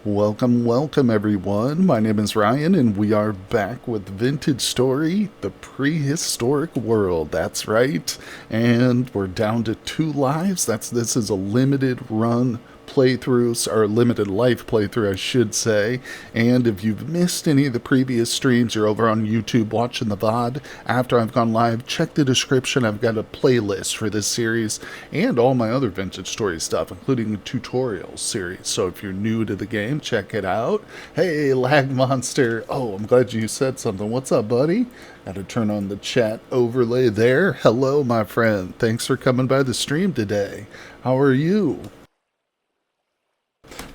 Welcome, welcome everyone. My name is Ryan and we are back with Vintage Story, the prehistoric world. That's right. And we're down to 2 lives. This is a limited run playthroughs, or limited life playthrough I should say. And if you've missed any of the previous streams, you're over on YouTube watching the VOD after I've gone live, check the description. I've got a playlist for this series and all my other Vintage Story stuff, including the tutorial series. So if you're new to the game, check it out. Hey, Lag Monster. Oh, I'm glad you said something. What's up, buddy? Got to turn on the chat overlay there. Hello, my friend. Thanks for coming by the stream today. How are you?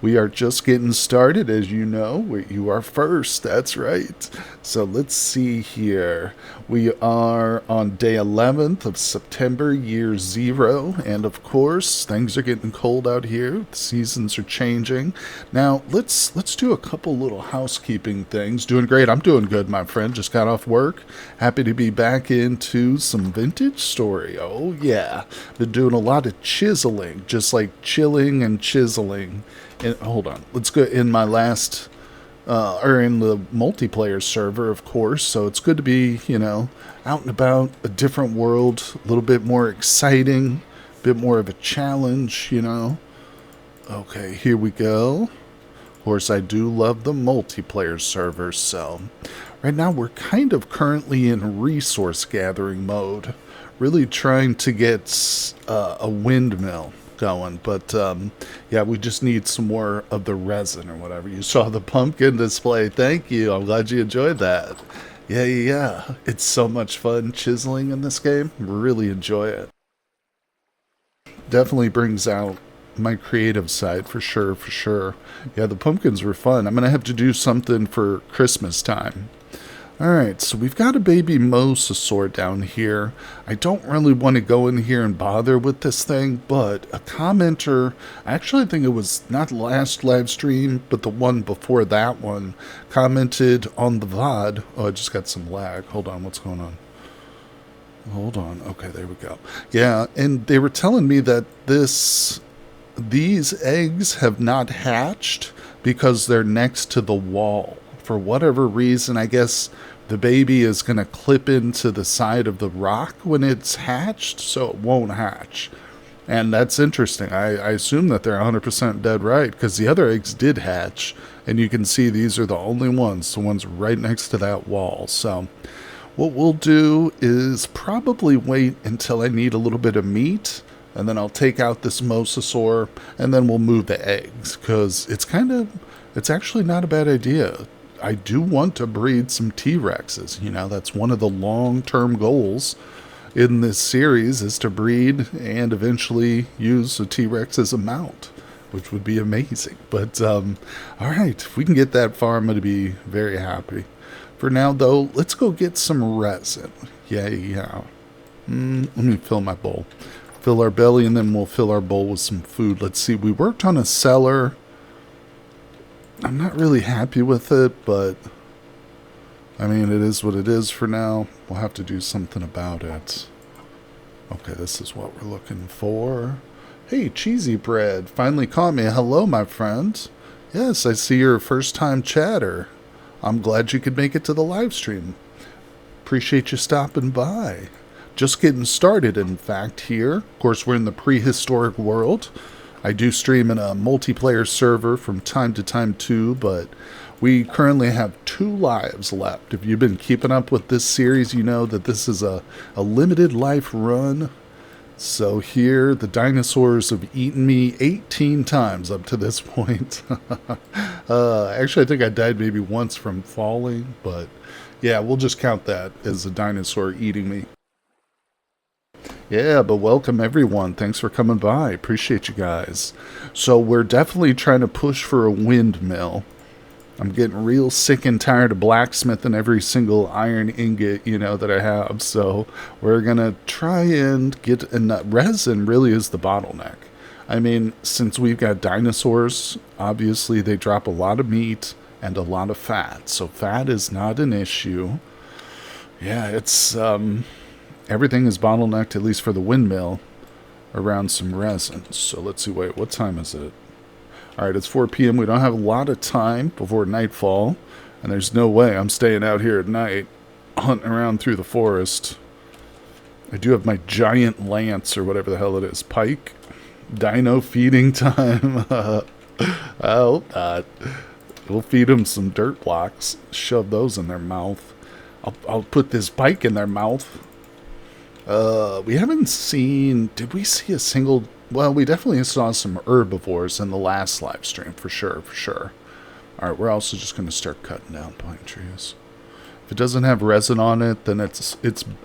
We are just getting started, as you know. You are first, that's right. So let's see here. We are on day 11th of September, year 0. And of course, things are getting cold out here. The seasons are changing. Now, let's do a couple little housekeeping things. Doing great. I'm doing good, my friend. Just got off work. Happy to be back into some Vintage Story. Oh, yeah. Been doing a lot of chiseling, just like chilling and chiseling. Hold on, let's go in my last, or in the multiplayer server, of course, so it's good to be, out and about, a different world, a little bit more exciting, a bit more of a challenge, Okay, here we go. Of course, I do love the multiplayer server, so right now we're kind of currently in resource gathering mode, really trying to get a windmill going, but yeah, we just need some more of the resin or whatever. You saw the pumpkin display. Thank you. I'm glad you enjoyed that. Yeah. It's so much fun chiseling in this game. Really enjoy it. Definitely brings out my creative side for sure. Yeah, the pumpkins were fun. I'm gonna have to do something for Christmas time. Alright, so we've got a baby mosasaur down here. I don't really want to go in here and bother with this thing, but a commenter, actually I think it was not last live stream, but the one before that one, commented on the VOD. Oh, I just got some lag. Hold on, what's going on? Hold on. Okay, there we go. Yeah, and they were telling me that these eggs have not hatched because they're next to the wall. For whatever reason, I guess the baby is going to clip into the side of the rock when it's hatched, so it won't hatch. And that's interesting. I assume that they're 100% dead right, because the other eggs did hatch, and you can see these are the only ones, the ones right next to that wall. So what we'll do is probably wait until I need a little bit of meat, and then I'll take out this mosasaur, and then we'll move the eggs, because it's actually not a bad idea. I do want to breed some T-Rexes. That's one of the long-term goals in this series, is to breed and eventually use a T-Rex as a mount, which would be amazing. But, all right, if we can get that far, I'm going to be very happy. For now, though, let's go get some resin. Yeah. Let me fill my bowl. Fill our belly, and then we'll fill our bowl with some food. Let's see, we worked on a cellar. I'm not really happy with it, but I mean, it is what it is for now. We'll have to do something about it. Okay, this is what we're looking for. Hey, Cheesy Bread, finally caught me. Hello, my friend. Yes, I see you're a first-time chatter. I'm glad you could make it to the live stream. Appreciate you stopping by. Just getting started, in fact, here. Of course, we're in the prehistoric world. I do stream in a multiplayer server from time to time too, but we currently have 2 lives left. If you've been keeping up with this series, you know that this is a limited life run. So here, the dinosaurs have eaten me 18 times up to this point. Actually, I think I died maybe once from falling, but yeah, we'll just count that as a dinosaur eating me. Yeah, but welcome everyone. Thanks for coming by. Appreciate you guys. So we're definitely trying to push for a windmill. I'm getting real sick and tired of blacksmithing every single iron ingot, that I have. So we're going to try and get enough. Resin really is the bottleneck. I mean, since we've got dinosaurs, obviously they drop a lot of meat and a lot of fat. So fat is not an issue. Yeah, it's... everything is bottlenecked, at least for the windmill, around some resin. So let's see, wait, what time is it? Alright, it's 4 p.m. We don't have a lot of time before nightfall. And there's no way I'm staying out here at night hunting around through the forest. I do have my giant lance, or whatever the hell it is. Pike. Dino feeding time. I hope not. We'll feed them some dirt blocks. Shove those in their mouth. I'll put this pike in their mouth. We haven't seen... Did we see a single... Well, we definitely saw some herbivores in the last live stream, for sure. Alright, we're also just going to start cutting down pine trees. If it doesn't have resin on it, then it's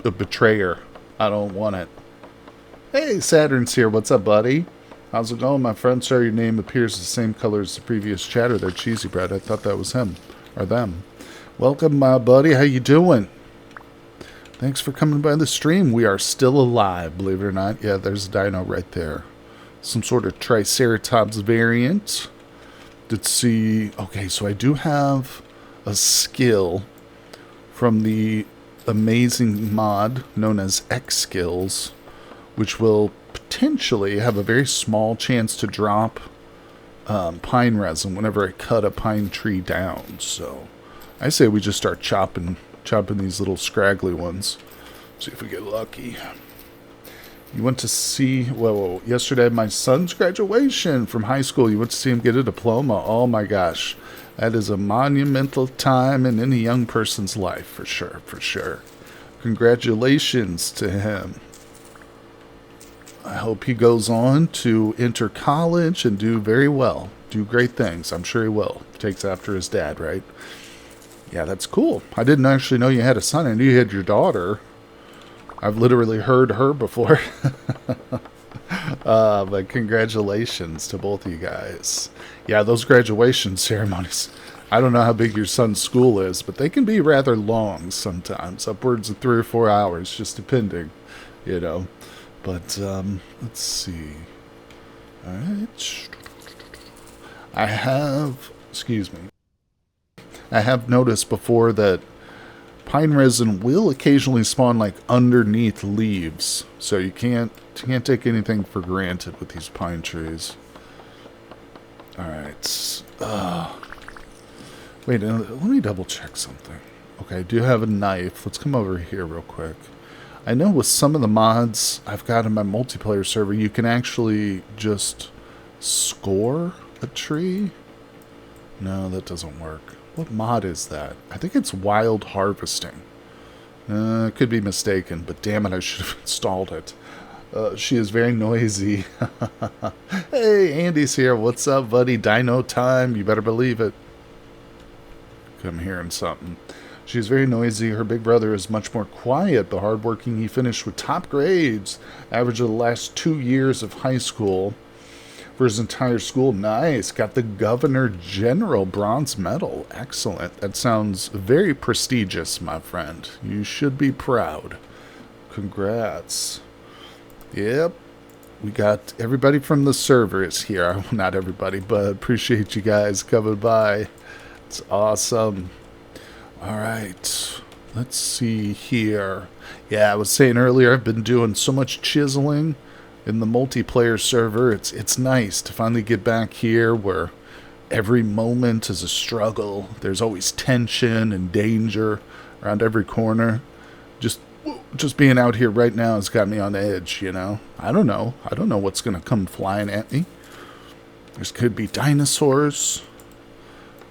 a betrayer. I don't want it. Hey, Saturn's here. What's up, buddy? How's it going, my friend? Sorry, your name appears the same color as the previous chatter there, Cheesy Bread. I thought that was him. Or them. Welcome, my buddy. How you doing? Thanks for coming by the stream. We are still alive, believe it or not. Yeah, there's a dino right there. Some sort of Triceratops variant. Let's see. Okay, so I do have a skill from the amazing mod known as X Skills, which will potentially have a very small chance to drop pine resin whenever I cut a pine tree down. So I say we just start chopping these little scraggly ones. See if we get lucky. You went to see, well, yesterday my son's graduation from high school. You went to see him get a diploma. Oh my gosh. That is a monumental time in any young person's life, for sure. Congratulations to him. I hope he goes on to enter college and do very well. Do great things. I'm sure he will. Takes after his dad, right? Yeah, that's cool. I didn't actually know you had a son. I knew you had your daughter. I've literally heard her before. But congratulations to both of you guys. Yeah, those graduation ceremonies. I don't know how big your son's school is, but they can be rather long sometimes. Upwards of 3 or 4 hours, just depending, you know. But, let's see. Alright. I have noticed before that pine resin will occasionally spawn like underneath leaves, so you can't take anything for granted with these pine trees. Alright. Wait, let me double check something. Okay, I do have a knife. Let's come over here real quick. I know with some of the mods I've got in my multiplayer server, you can actually just score a tree. No, that doesn't work. What mod is that? I think it's wild harvesting. Could be mistaken, but damn it, I should have installed it. She is very noisy. Hey, Andy's here. What's up, buddy? Dino time. You better believe it. I'm hearing something. She's very noisy. Her big brother is much more quiet, but hardworking. He finished with top grades. Average of the last 2 years of high school. For his entire school. Nice. Got the Governor General bronze medal. Excellent. That sounds very prestigious, my friend. You should be proud. Congrats. Yep. We got everybody from the server is here. Not everybody, but appreciate you guys coming by. It's awesome. Alright. Let's see here. Yeah, I was saying earlier, I've been doing so much chiseling in the multiplayer server. It's nice to finally get back here where every moment is a struggle. There's always tension and danger around every corner. Just being out here right now has got me on edge, you know. I don't know what's gonna come flying at me. There could be dinosaurs,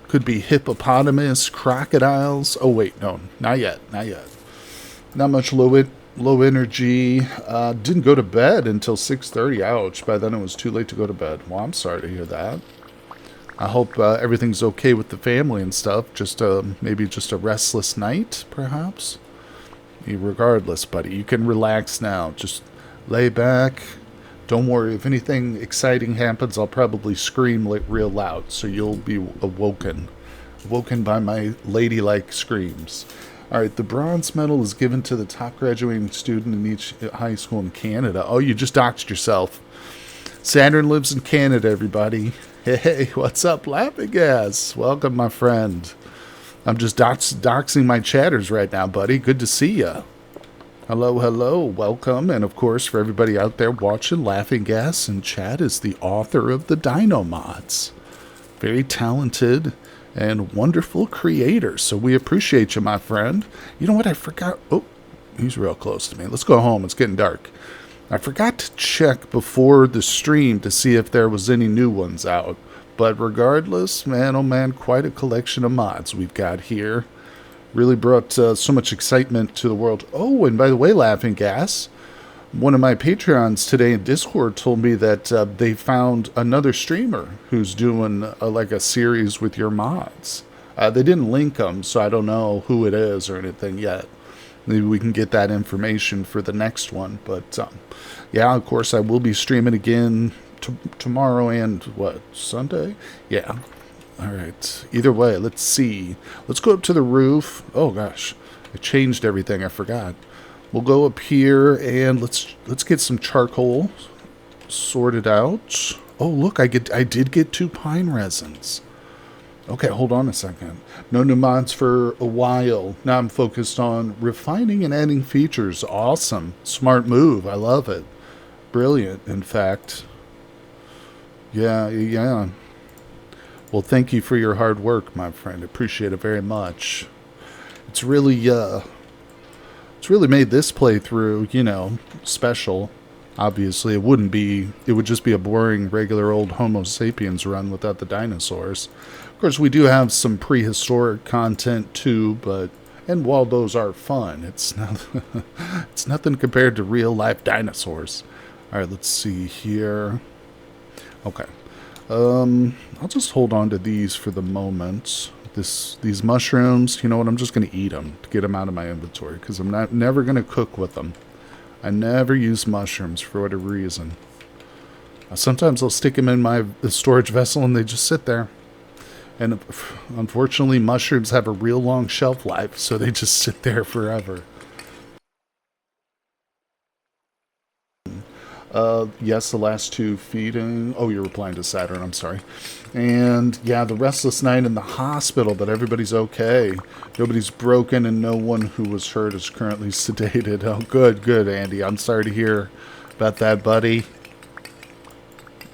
could be hippopotamus, crocodiles. Oh wait, no, not yet. Not much low energy. Didn't go to bed until 6:30. Ouch. By then it was too late to go to bed. Well, I'm sorry to hear that. I hope everything's okay with the family and stuff. Just maybe just a restless night, perhaps. Regardless, buddy, you can relax now. Just lay back. Don't worry. If anything exciting happens, I'll probably scream real loud, so you'll be awoken by my ladylike screams. Alright, the bronze medal is given to the top graduating student in each high school in Canada. Oh, you just doxed yourself. Saturn lives in Canada, everybody. Hey, what's up, Laughing Gas? Welcome, my friend. I'm just doxing my chatters right now, buddy. Good to see ya. Hello, welcome. And of course, for everybody out there watching, Laughing Gas in chat is the author of the Dino Mods. very talented and wonderful creator. So we appreciate you, my friend. You know what? I forgot. Oh, he's real close to me. Let's go home. It's getting dark. I forgot to check before the stream to see if there was any new ones out. But regardless, man, oh man, quite a collection of mods we've got here. Really brought so much excitement to the world. Oh, and by the way, Laughing Gas, one of my Patreons today in Discord told me that they found another streamer who's doing like a series with your mods. They didn't link them, so I don't know who it is or anything yet. Maybe we can get that information for the next one. But yeah, of course, I will be streaming again tomorrow and what, Sunday? Yeah. All right. Either way, let's see. Let's go up to the roof. Oh gosh, I changed everything. I forgot. We'll go up here and let's get some charcoal sorted out. Oh, look, I did get 2 pine resins. Okay, hold on a second. No new mods for a while. Now I'm focused on refining and adding features. Awesome. Smart move. I love it. Brilliant, in fact. Yeah. Well, thank you for your hard work, my friend. Appreciate it very much. It's really made this playthrough, you know, special. Obviously, it would just be a boring, regular old Homo sapiens run without the dinosaurs. Of course, we do have some prehistoric content too, and while those are fun, it's nothing compared to real-life dinosaurs. All right, let's see here. Okay. I'll just hold on to these for the moment. These mushrooms, you know what, I'm just going to eat them to get them out of my inventory because I'm never going to cook with them. I never use mushrooms for whatever reason. Sometimes I'll stick them in my storage vessel and they just sit there. And unfortunately, mushrooms have a real long shelf life, so they just sit there forever. Yes, the last 2 feeding. Oh, you're replying to Saturn, I'm sorry. And yeah, the restless night in the hospital, but everybody's okay. Nobody's broken and no one who was hurt is currently sedated. Oh, good, Andy. I'm sorry to hear about that, buddy.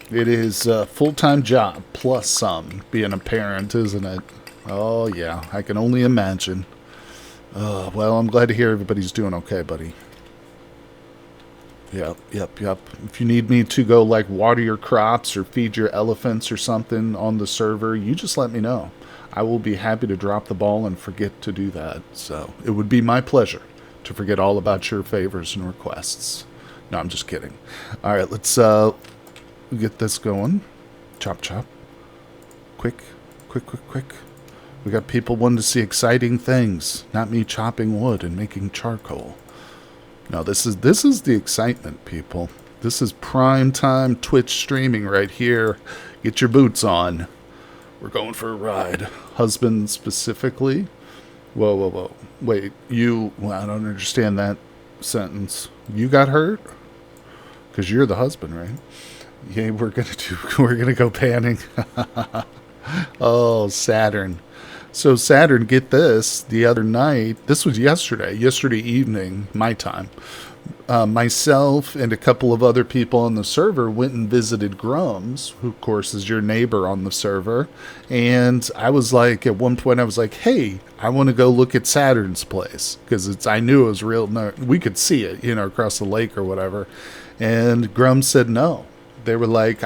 It is a full-time job, plus some, being a parent, isn't it? Oh, yeah, I can only imagine. Well, I'm glad to hear everybody's doing okay, buddy. Yep. If you need me to go, like, water your crops or feed your elephants or something on the server, you just let me know. I will be happy to drop the ball and forget to do that. So it would be my pleasure to forget all about your favors and requests. No, I'm just kidding. All right, let's get this going. Chop. Quick. We got people wanting to see exciting things, not me chopping wood and making charcoal. No, this is the excitement, people. This is prime time Twitch streaming right here. Get your boots on. We're going for a ride. Husband specifically? Whoa. Wait, well, I don't understand that sentence. You got hurt? Because you're the husband, right? Yeah, we're gonna go panning. Oh, Saturn. So Saturn, get this, the other night, this was yesterday evening, my time, myself and a couple of other people on the server went and visited Grums, who of course is your neighbor on the server, and I was like, at one point I was like, hey, I want to go look at Saturn's place, because I knew it was real, no, we could see it, you know, across the lake or whatever, and Grums said no. They were like,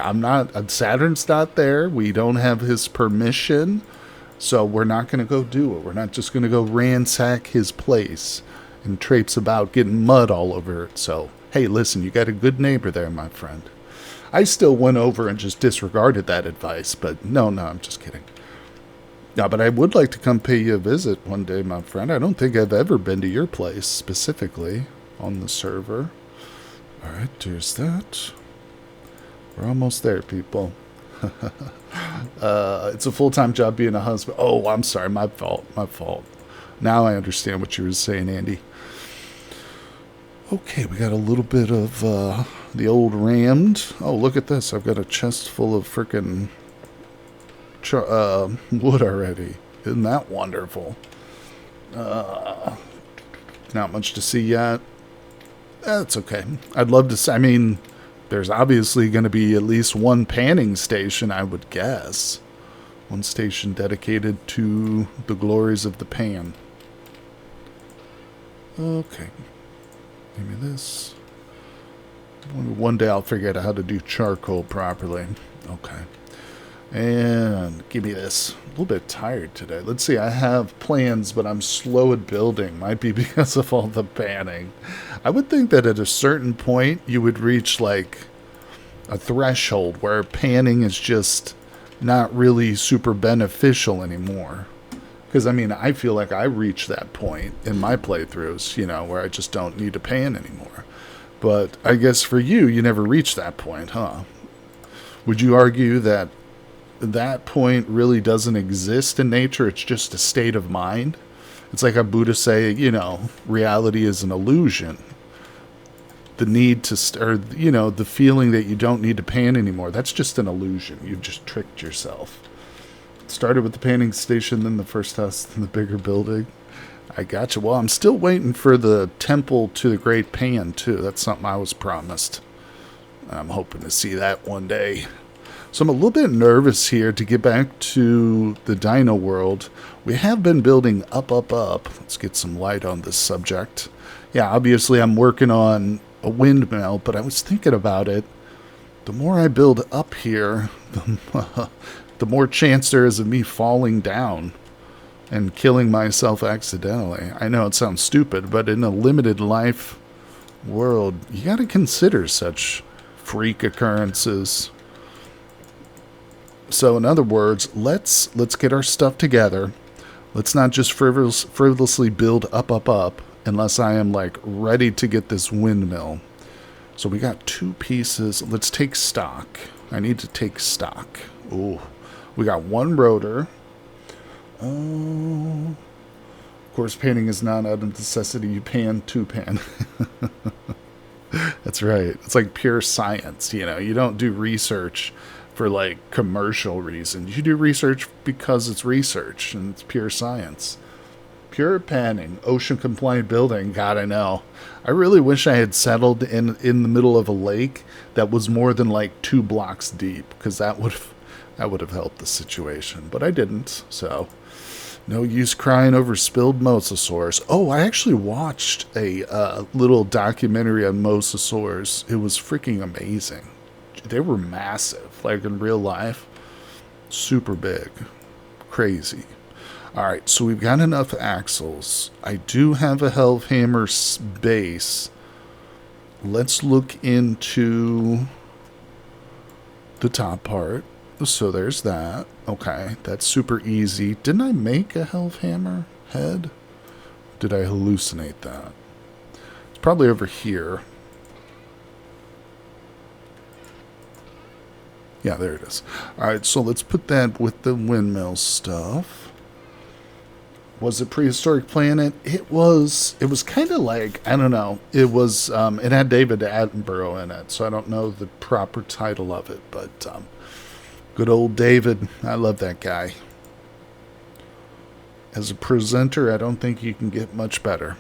Saturn's not there, we don't have his permission, so we're not going to go do it. We're not just going to go ransack his place and traipse about getting mud all over it. So, hey, listen, you got a good neighbor there, my friend. I still went over and just disregarded that advice, but no, I'm just kidding. No, but I would like to come pay you a visit one day, my friend. I don't think I've ever been to your place specifically on the server. All right, there's that. We're almost there, people. It's a full-time job being a husband. Oh, I'm sorry. My fault. Now I understand what you were saying, Andy. Okay, we got a little bit of the old rammed. Oh, look at this. I've got a chest full of frickin' wood already. Isn't that wonderful? Not much to see yet. That's okay. I'd love to see. I mean, there's obviously going to be at least one panning station, I would guess. One station dedicated to the glories of the pan. Okay. Give me this. One day I'll figure out how to do charcoal properly. Okay. And give me this. A little bit tired today. Let's see. I have plans, but I'm slow at building. Might be because of all the panning. I would think that at a certain point you would reach like a threshold where panning is just not really super beneficial anymore. Because, I mean, I feel like I reached that point in my playthroughs, you know, where I just don't need to pan anymore. But I guess for you, you never reached that point, huh? Would you argue that that point really doesn't exist in nature? It's just a state of mind? It's like a Buddha say, you know, reality is an illusion. The need to, or, you know, the feeling that you don't need to pan anymore, that's just an illusion. You've just tricked yourself. Started with the panning station, then the first house, then the bigger building. I gotcha. Well, I'm still waiting for the temple to the Great Pan, too. That's something I was promised. I'm hoping to see that one day. So I'm a little bit nervous here to get back to the dino world. We have been building up. Let's get some light on this subject. Yeah, obviously I'm working on a windmill, but I was thinking about it. The more I build up here, the more chance there is of me falling down and killing myself accidentally. I know it sounds stupid, but in a limited life world, you got to consider such freak occurrences. So in other words, let's get our stuff together. Let's not just frivolously build up unless I am like ready to get this windmill. So we got 2 pieces. Let's take stock. I need to take stock. Ooh. We got 1 rotor. Oh. Of course, panning is not out of necessity. You pan to pan. That's right. It's like pure science, you know. You don't do research for, like, commercial reasons. You do research because it's research, and it's pure science. Pure panning. Ocean-compliant building. God, I know. I really wish I had settled in the middle of a lake that was more than, like, 2 blocks deep, because that would have helped the situation, but I didn't, so no use crying over spilled mosasaurs. Oh, I actually watched a little documentary on mosasaurs. It was freaking amazing. They were massive, like in real life. Super big. Crazy. Alright, so we've got enough axles. I do have a Hellhammer base. Let's look into the top part. So there's that. Okay, that's super easy. Didn't I make a Hellhammer head? Did I hallucinate that? It's probably over here. Yeah, there it is. Alright, so let's put that with the windmill stuff. Was it Prehistoric Planet? It was kind of like, I don't know. It was, it had David Attenborough in it, so I don't know the proper title of it, but, good old David. I love that guy. As a presenter, I don't think you can get much better.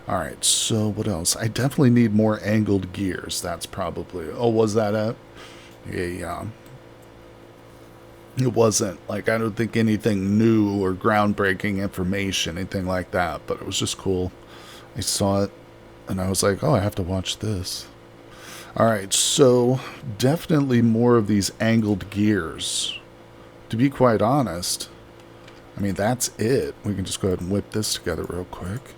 Alright, so what else? I definitely need more angled gears. That's probably... Oh, was that it? Yeah. It wasn't, like, I don't think anything new or groundbreaking information, anything like that, but it was just cool. I saw it, and I was like, oh, I have to watch this. Alright, so definitely more of these angled gears. To be quite honest, I mean, that's it. We can just go ahead and whip this together real quick.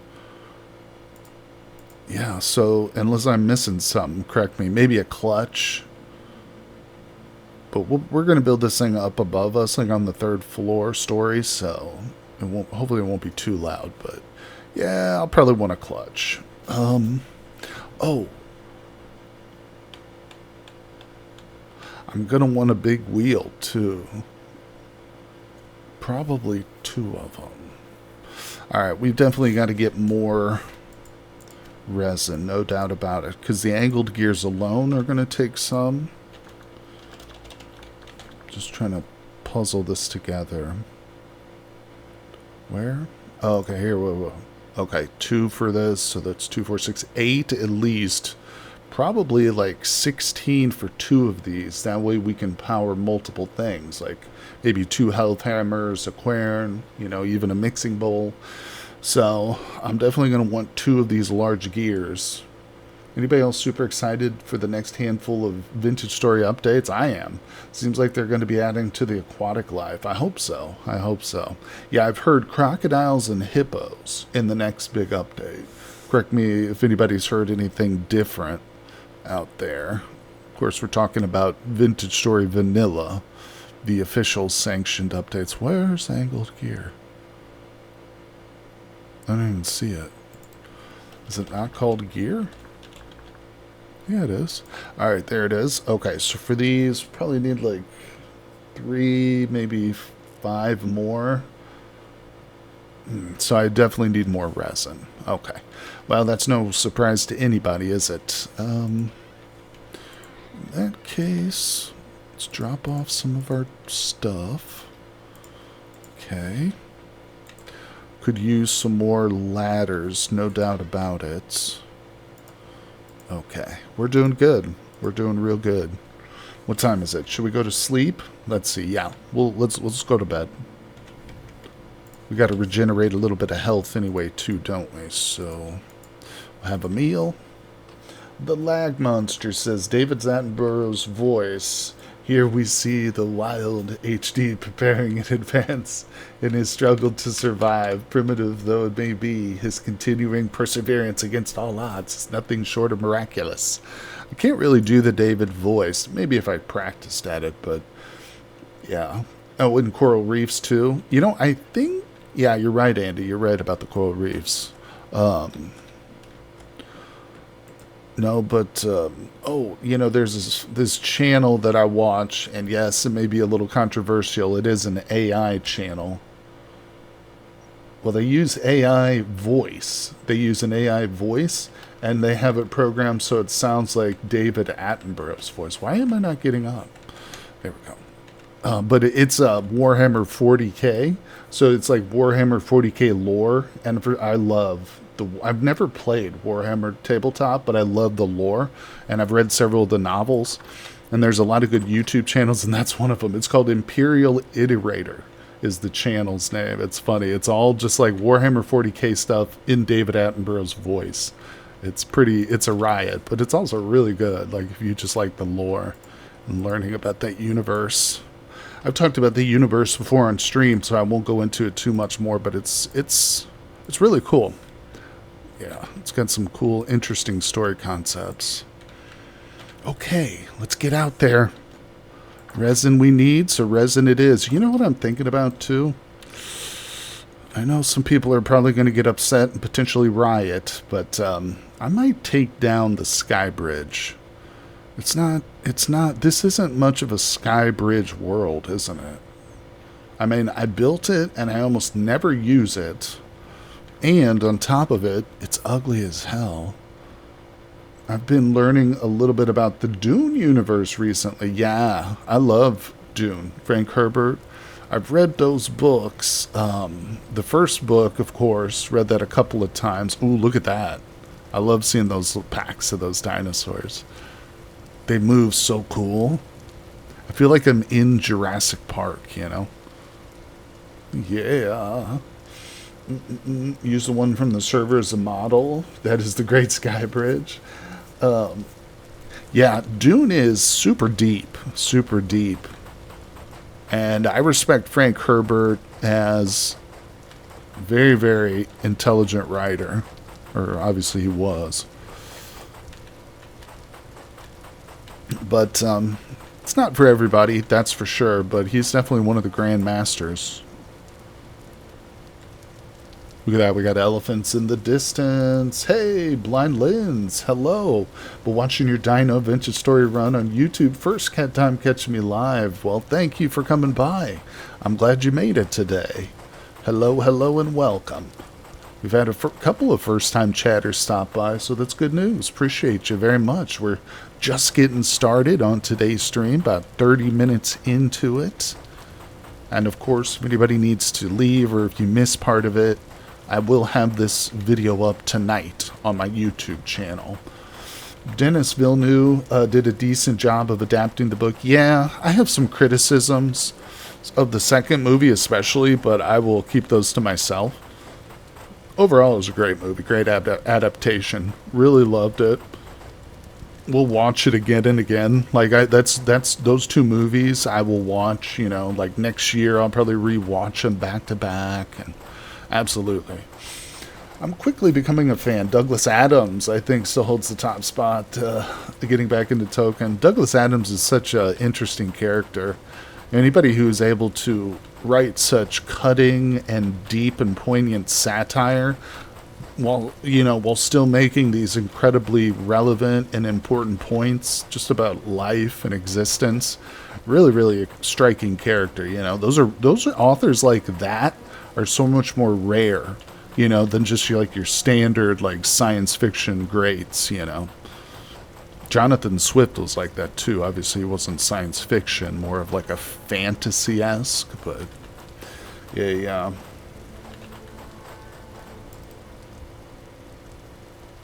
Yeah, so unless I'm missing something, correct me. Maybe a clutch. But we're going to build this thing up above us, like on the 3rd floor story, so hopefully it won't be too loud. But yeah, I'll probably want a clutch. Oh. I'm going to want a big wheel, too. Probably 2 of them. Alright, we've definitely got to get more resin, no doubt about it. Because the angled gears alone are going to take some. Just trying to puzzle this together. Where? Oh, okay, here. Whoa. Okay, 2 for this, so that's 2, 4, 6, 8 at least probably like 16 for 2 of these. That way we can power multiple things, like maybe 2 health hammers, a quern, you know, even a mixing bowl. So I'm definitely going to want 2 of these large gears. Anybody else super excited for the next handful of Vintage Story updates? I am. Seems like they're going to be adding to the aquatic life. I hope so. I hope so. Yeah, I've heard crocodiles and hippos in the next big update. Correct me if anybody's heard anything different out there. Of course, we're talking about Vintage Story Vanilla, the official sanctioned updates. Where's angled gear? I don't even see it. Is it not called gear? Yeah, it is. Alright, there it is. Okay, so for these, probably need like 3, maybe 5 more. So I definitely need more resin. Okay. Well, that's no surprise to anybody, is it? In that case, let's drop off some of our stuff. Okay. Could use some more ladders, no doubt about it. Okay, we're doing good. We're doing real good. What time is it? Should we go to sleep? Let's see. Yeah, let's go to bed. We got to regenerate a little bit of health anyway, too, don't we? So we'll have a meal. The lag monster says David Attenborough's voice. Here we see the wild HD preparing in advance in his struggle to survive. Primitive though it may be, his continuing perseverance against all odds is nothing short of miraculous. I can't really do the David voice. Maybe if I practiced at it, but yeah. Oh, and coral reefs too. You know, I think, yeah, you're right, Andy. You're right about the coral reefs. No, but, oh, you know, there's this channel that I watch, and yes, it may be a little controversial. It is an AI channel. Well, they use AI voice. They use an AI voice, and they have it programmed so it sounds like David Attenborough's voice. Why am I not getting up? There we go. But it's Warhammer 40k, so it's like Warhammer 40k lore, and I love... I've never played Warhammer Tabletop, but I love the lore, and I've read several of the novels, and there's a lot of good YouTube channels, and that's one of them. It's called Imperial Iterator is the channel's name. It's funny. It's all just like Warhammer 40k stuff in David Attenborough's voice. It's a riot, but it's also really good, like if you just like the lore and learning about that universe. I've talked about the universe before on stream, so I won't go into it too much more, but it's really cool. Yeah, it's got some cool, interesting story concepts. Okay, let's get out there. Resin we need, so resin it is. You know what I'm thinking about, too? I know some people are probably going to get upset and potentially riot, but I might take down the sky bridge. This isn't much of a sky bridge world, isn't it? I mean, I built it, and I almost never use it. And on top of it, it's ugly as hell. I've been learning a little bit about the Dune universe recently. Yeah, I love Dune. Frank Herbert. I've read those books. The first book, of course, read that a couple of times. Ooh, look at that. I love seeing those little packs of those dinosaurs. They move so cool. I feel like I'm in Jurassic Park, you know? Yeah. Use the one from the server as a model. That is the Great Sky Bridge. Yeah, Dune is super deep. And I respect Frank Herbert as a very, very intelligent writer. Or obviously he was. But it's not for everybody, that's for sure. But he's definitely one of the grand masters. Look at that, we got elephants in the distance. Hey, Blind Lens, hello. But watching your Dino Vintage Story run on YouTube, first time catching me live. Well, thank you for coming by. I'm glad you made it today. Hello, and welcome. We've had a couple of first-time chatters stop by, so that's good news. Appreciate you very much. We're just getting started on today's stream, about 30 minutes into it. And of course, if anybody needs to leave or if you miss part of it, I will have this video up tonight on my YouTube channel. Denis Villeneuve did a decent job of adapting the book. Yeah, I have some criticisms of the second movie especially, but I will keep those to myself. Overall, it was a great movie, great adaptation. Really loved it. We'll watch it again and again. Like that's those two movies I will watch. You know, like next year I'll probably rewatch them back to back, and absolutely. I'm quickly becoming a fan. Douglas Adams, I think, still holds the top spot. Getting back into Tolkien, Douglas Adams is such an interesting character. Anybody who is able to write such cutting and deep and poignant satire, while still making these incredibly relevant and important points just about life and existence, really, really a striking character. Those authors like that are so much more rare, than just your standard like science fiction greats. Jonathan Swift was like that too. Obviously, he wasn't science fiction, more of like a fantasy-esque, but yeah.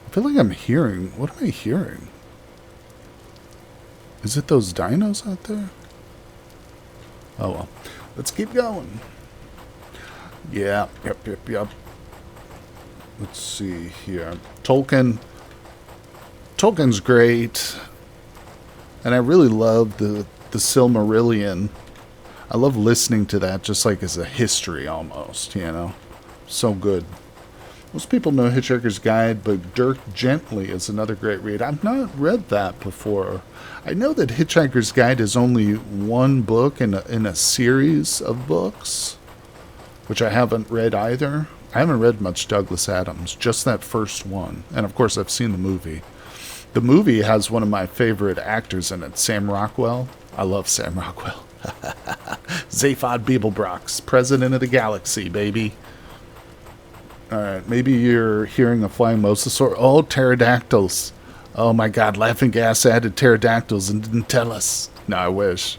I feel like I'm hearing. What am I hearing? Is it those dinos out there? Oh well. Let's keep going. Yeah. Yep. Let's see here. Tolkien's great. And I really love the Silmarillion. I love listening to that just like as a history almost, So good. Most people know Hitchhiker's Guide, but Dirk Gently is another great read. I've not read that before. I know that Hitchhiker's Guide is only one book in a series of books, which I haven't read either. I haven't read much Douglas Adams, just that first one. And of course, I've seen the movie. The movie has one of my favorite actors in it, Sam Rockwell. I love Sam Rockwell. Zaphod Beeblebrox, President of the Galaxy, baby. Alright, maybe you're hearing a flying mosasaur. Oh, pterodactyls. Oh my god, Laughing Gas added pterodactyls and didn't tell us. No, I wish.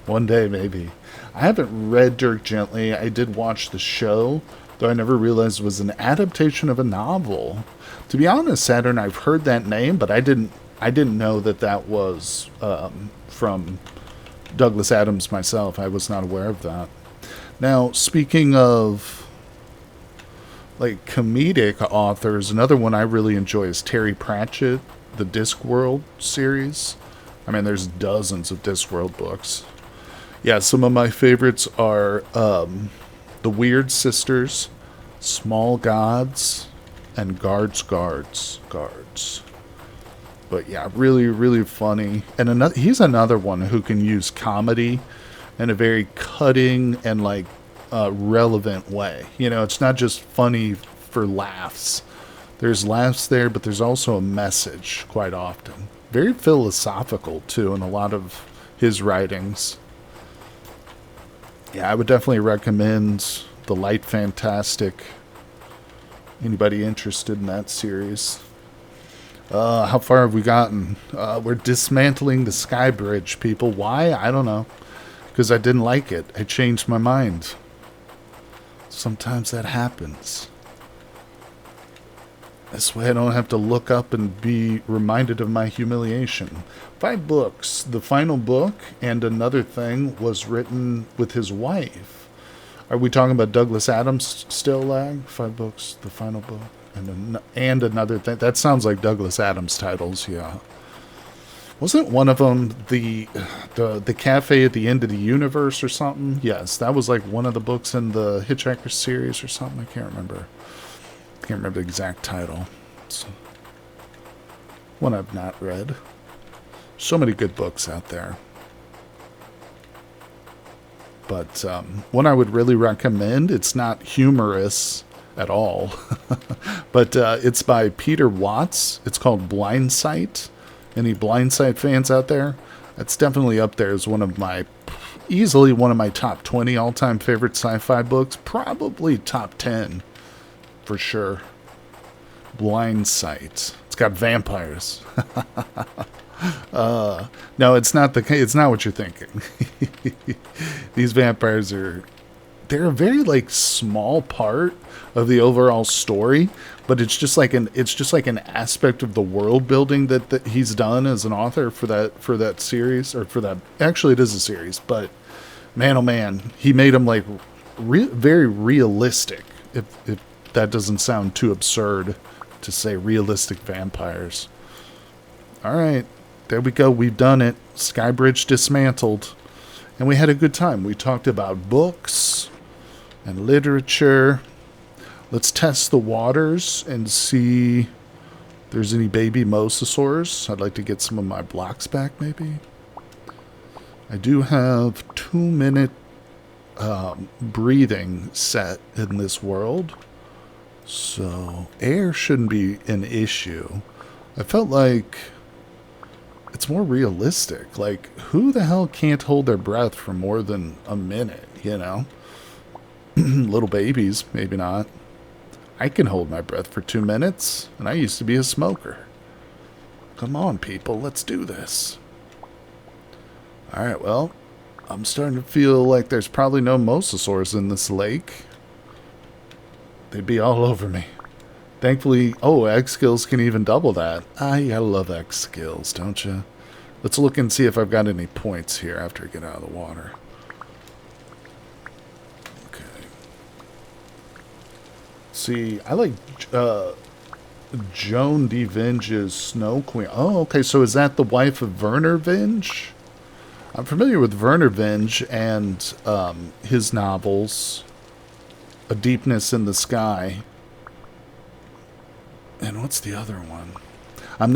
One day, maybe. I haven't read Dirk Gently. I did watch the show, though I never realized it was an adaptation of a novel. To be honest, Saturn, I've heard that name, but I didn't know that was from Douglas Adams myself. I was not aware of that. Now, speaking of like comedic authors, another one I really enjoy is Terry Pratchett, the Discworld series. I mean, there's dozens of Discworld books. Yeah, some of my favorites are The Weird Sisters, Small Gods, and Guards. But yeah, really, really funny. And he's another one who can use comedy in a very cutting and relevant way. It's not just funny for laughs. There's laughs there, but there's also a message quite often. Very philosophical too in a lot of his writings. Yeah, I would definitely recommend The Light Fantastic. Anybody interested in that series? How far have we gotten? We're dismantling the Sky Bridge, people. Why? I don't know. Because I didn't like it. I changed my mind. Sometimes that happens. This way I don't have to look up and be reminded of my humiliation. 5 books. The final book and Another Thing was written with his wife. Are we talking about Douglas Adams still, Lag? 5 books, the final book, and Another Thing. That sounds like Douglas Adams titles, yeah. Wasn't one of them the Cafe at the End of the Universe or something? Yes, that was like one of the books in the Hitchhiker series or something. I can't remember. I can't remember the exact title. It's one I've not read. So many good books out there. But one I would really recommend, it's not humorous at all, but it's by Peter Watts. It's called Blind Sight. Any Blind Sight fans out there? That's definitely up there as easily one of my top 20 all-time favorite sci-fi books. Probably top 10. For sure. Blind Sight. It's got vampires. No, it's not it's not what you're thinking. These vampires they're a very small part of the overall story, but it's just like an aspect of the world building that he's done as an author for that series, or for that, actually it is a series, but man, oh man, he made them like very realistic, if that doesn't sound too absurd to say realistic vampires. All right, there we go, we've done it. Skybridge dismantled, and we had a good time. We talked about books and literature. Let's test the waters and see if there's any baby mosasaurs. I'd like to get some of my blocks back, maybe. I do have 2-minute breathing set in this world, so air shouldn't be an issue. I felt like it's more realistic. Like, who the hell can't hold their breath for more than a minute, you know? Little babies, maybe not. I can hold my breath for 2 minutes, and I used to be a smoker. Come on, people, let's do this. Alright, well, I'm starting to feel like there's probably no mosasaurs in this lake. They'd be all over me. Thankfully, oh, X skills can even double that. I love X skills, don't you? Let's look and see if I've got any points here after I get out of the water. Okay. See, I like Joan de Vinge's Snow Queen. Oh, okay, so is that the wife of Werner Vinge? I'm familiar with Werner Vinge and his novels, A Deepness in the Sky. And what's the other one? I'm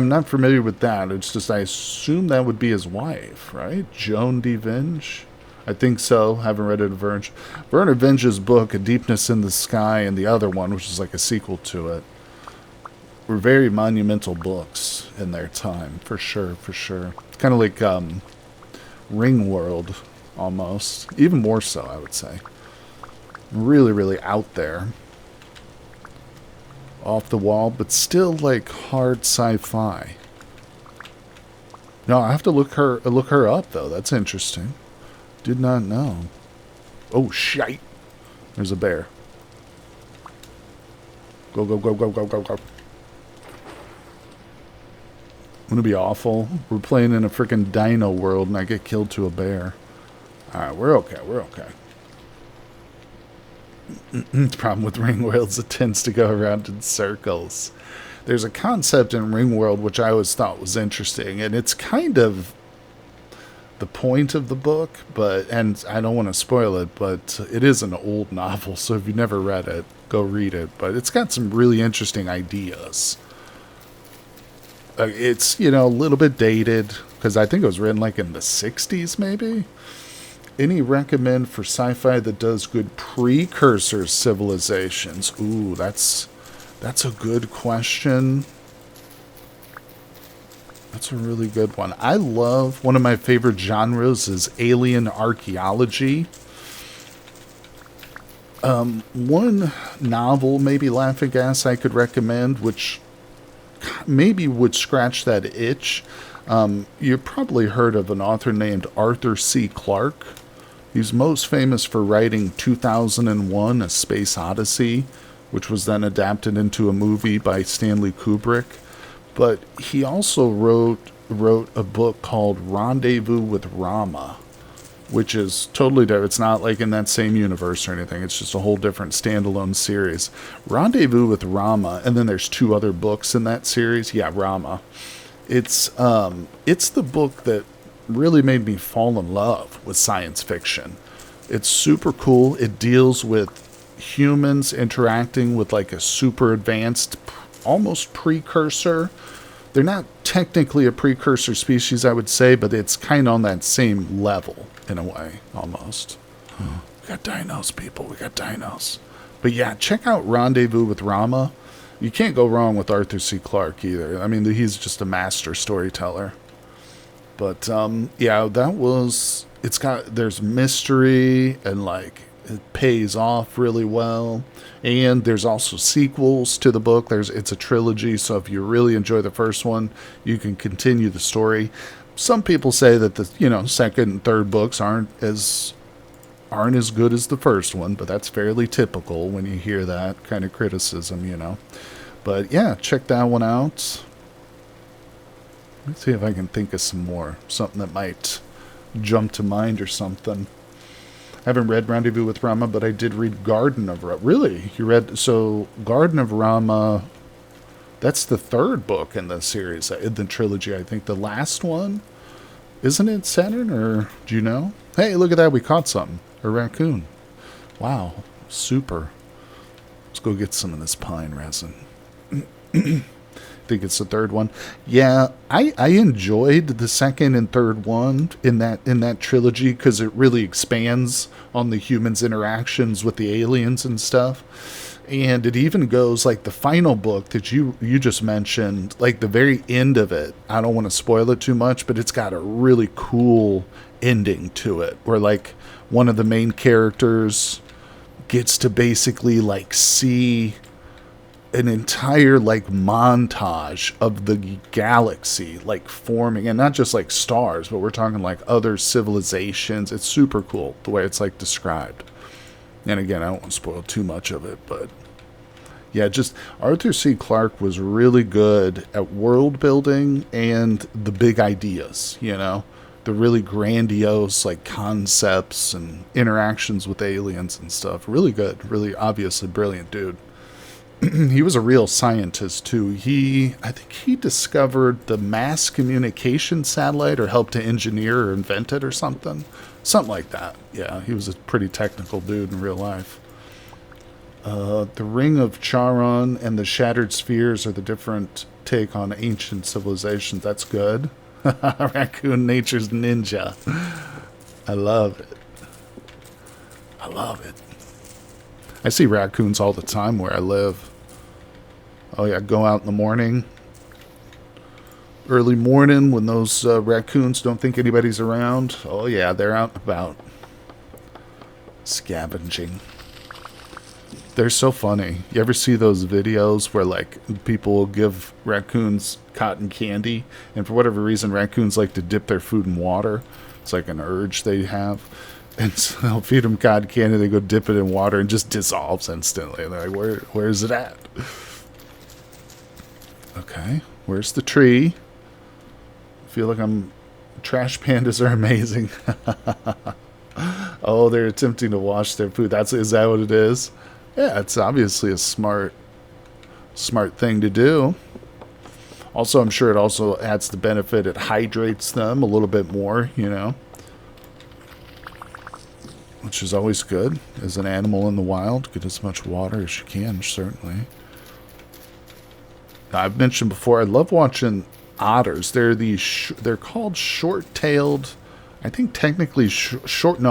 not familiar with that. It's just I assume that would be his wife, right? Joan de Vinge? I think so. Haven't read it. Werner Vinge's book, A Deepness in the Sky, and the other one, which is like a sequel to it, were very monumental books in their time, for sure, for sure. Kind of like Ringworld, almost. Even more so, I would say. Really, really out there. Off the wall, but still like hard sci-fi. No, I have to look her up though. That's interesting. Did not know. Oh shite! There's a bear. Go go go go go go go. Wouldn't it be awful? We're playing in a freaking dino world and I get killed to a bear. All right, we're okay. We're okay. The problem with Ringworld is it tends to go around in circles. There's a concept in Ringworld which I always thought was interesting, and it's kind of the point of the book, and I don't want to spoil it, but it is an old novel, so if you've never read it, go read it. But it's got some really interesting ideas. It's, a little bit dated, because I think it was written like in the 60s, maybe? Any recommend for sci-fi that does good precursor civilizations? Ooh, that's a good question. That's a really good one. I love, one of my favorite genres is alien archaeology. One novel, maybe Laughing Gas, I could recommend, which maybe would scratch that itch. You've probably heard of an author named Arthur C. Clarke. He's most famous for writing 2001: A Space Odyssey, which was then adapted into a movie by Stanley Kubrick. But he also wrote a book called Rendezvous with Rama, which is totally different. It's not like in that same universe or anything. It's just a whole different standalone series. Rendezvous with Rama, and then there's 2 other books in that series. Yeah, Rama. It's the book that really made me fall in love with science fiction. It's super cool. It deals with humans interacting with like a super advanced, almost precursor. They're not technically a precursor species, I would say, but it's kind of on that same level in a way, almost. We got dinos, people. We got dinos. But yeah, check out Rendezvous with Rama. You can't go wrong with Arthur C. Clarke either. I mean, he's just a master storyteller. But, yeah, that was, there's mystery, and, like, it pays off really well. And there's also sequels to the book. It's a trilogy, so if you really enjoy the first one, you can continue the story. Some people say that the, second and third books aren't as aren't as good as the first one, but that's fairly typical when you hear that kind of criticism, you know. But yeah, check that one out. Let's see if I can think of some more. Something that might jump to mind or something. I haven't read Rendezvous with Rama, but I did read Garden of Rama. Really? You read... So, Garden of Rama... That's the third book in the series, in the trilogy, I think. The last one? Isn't it Saturn, or do you know? Hey, look at that. We caught something. A raccoon. Wow. Super. Let's go get some of this pine resin. I think it's the third one. Yeah, I enjoyed the second and third one in that trilogy because it really expands on the humans' interactions with the aliens and stuff. And it even goes, like, the final book that you just mentioned, like, the very end of it. I don't want to spoil it too much, but it's got a really cool ending to it where, like, one of the main characters gets to basically, like, see an entire, like, montage of the galaxy, like, forming, and not just, like, stars, but we're talking, like, other civilizations. It's super cool the way it's, like, described. And again, I don't want to spoil too much of it, but yeah, just Arthur C. Clarke was really good at world building and the big ideas, you know, the really grandiose, like, concepts and interactions with aliens and stuff. Really good, really obviously brilliant dude. He was a real scientist too. I think he discovered the mass communication satellite, or helped to engineer or invent it or something. Something like that. Yeah, he was a pretty technical dude in real life. The Ring of Charon and the Shattered Spheres are the different take on ancient civilizations. That's good. Raccoon Nature's Ninja. I love it. I love it. I see raccoons all the time where I live. Oh yeah, go out in the morning. Early morning when those raccoons don't think anybody's around. Oh yeah, they're out and about. Scavenging. They're so funny. You ever see those videos where, like, people will give raccoons cotton candy, and for whatever reason raccoons like to dip their food in water? It's like an urge they have. And so they'll feed them cotton candy, they go dip it in water, and just dissolves instantly. And they're like, where's it at? Okay, where's the tree? I feel like trash pandas are amazing. Oh, they're attempting to wash their food. Is that what it is? Yeah, it's obviously a smart thing to do. Also, I'm sure it also adds the benefit. It hydrates them a little bit more, you know, which is always good as an animal in the wild. Get as much water as you can, certainly. I've mentioned before, I love watching otters. They're called short-tailed, I think technically short-clawed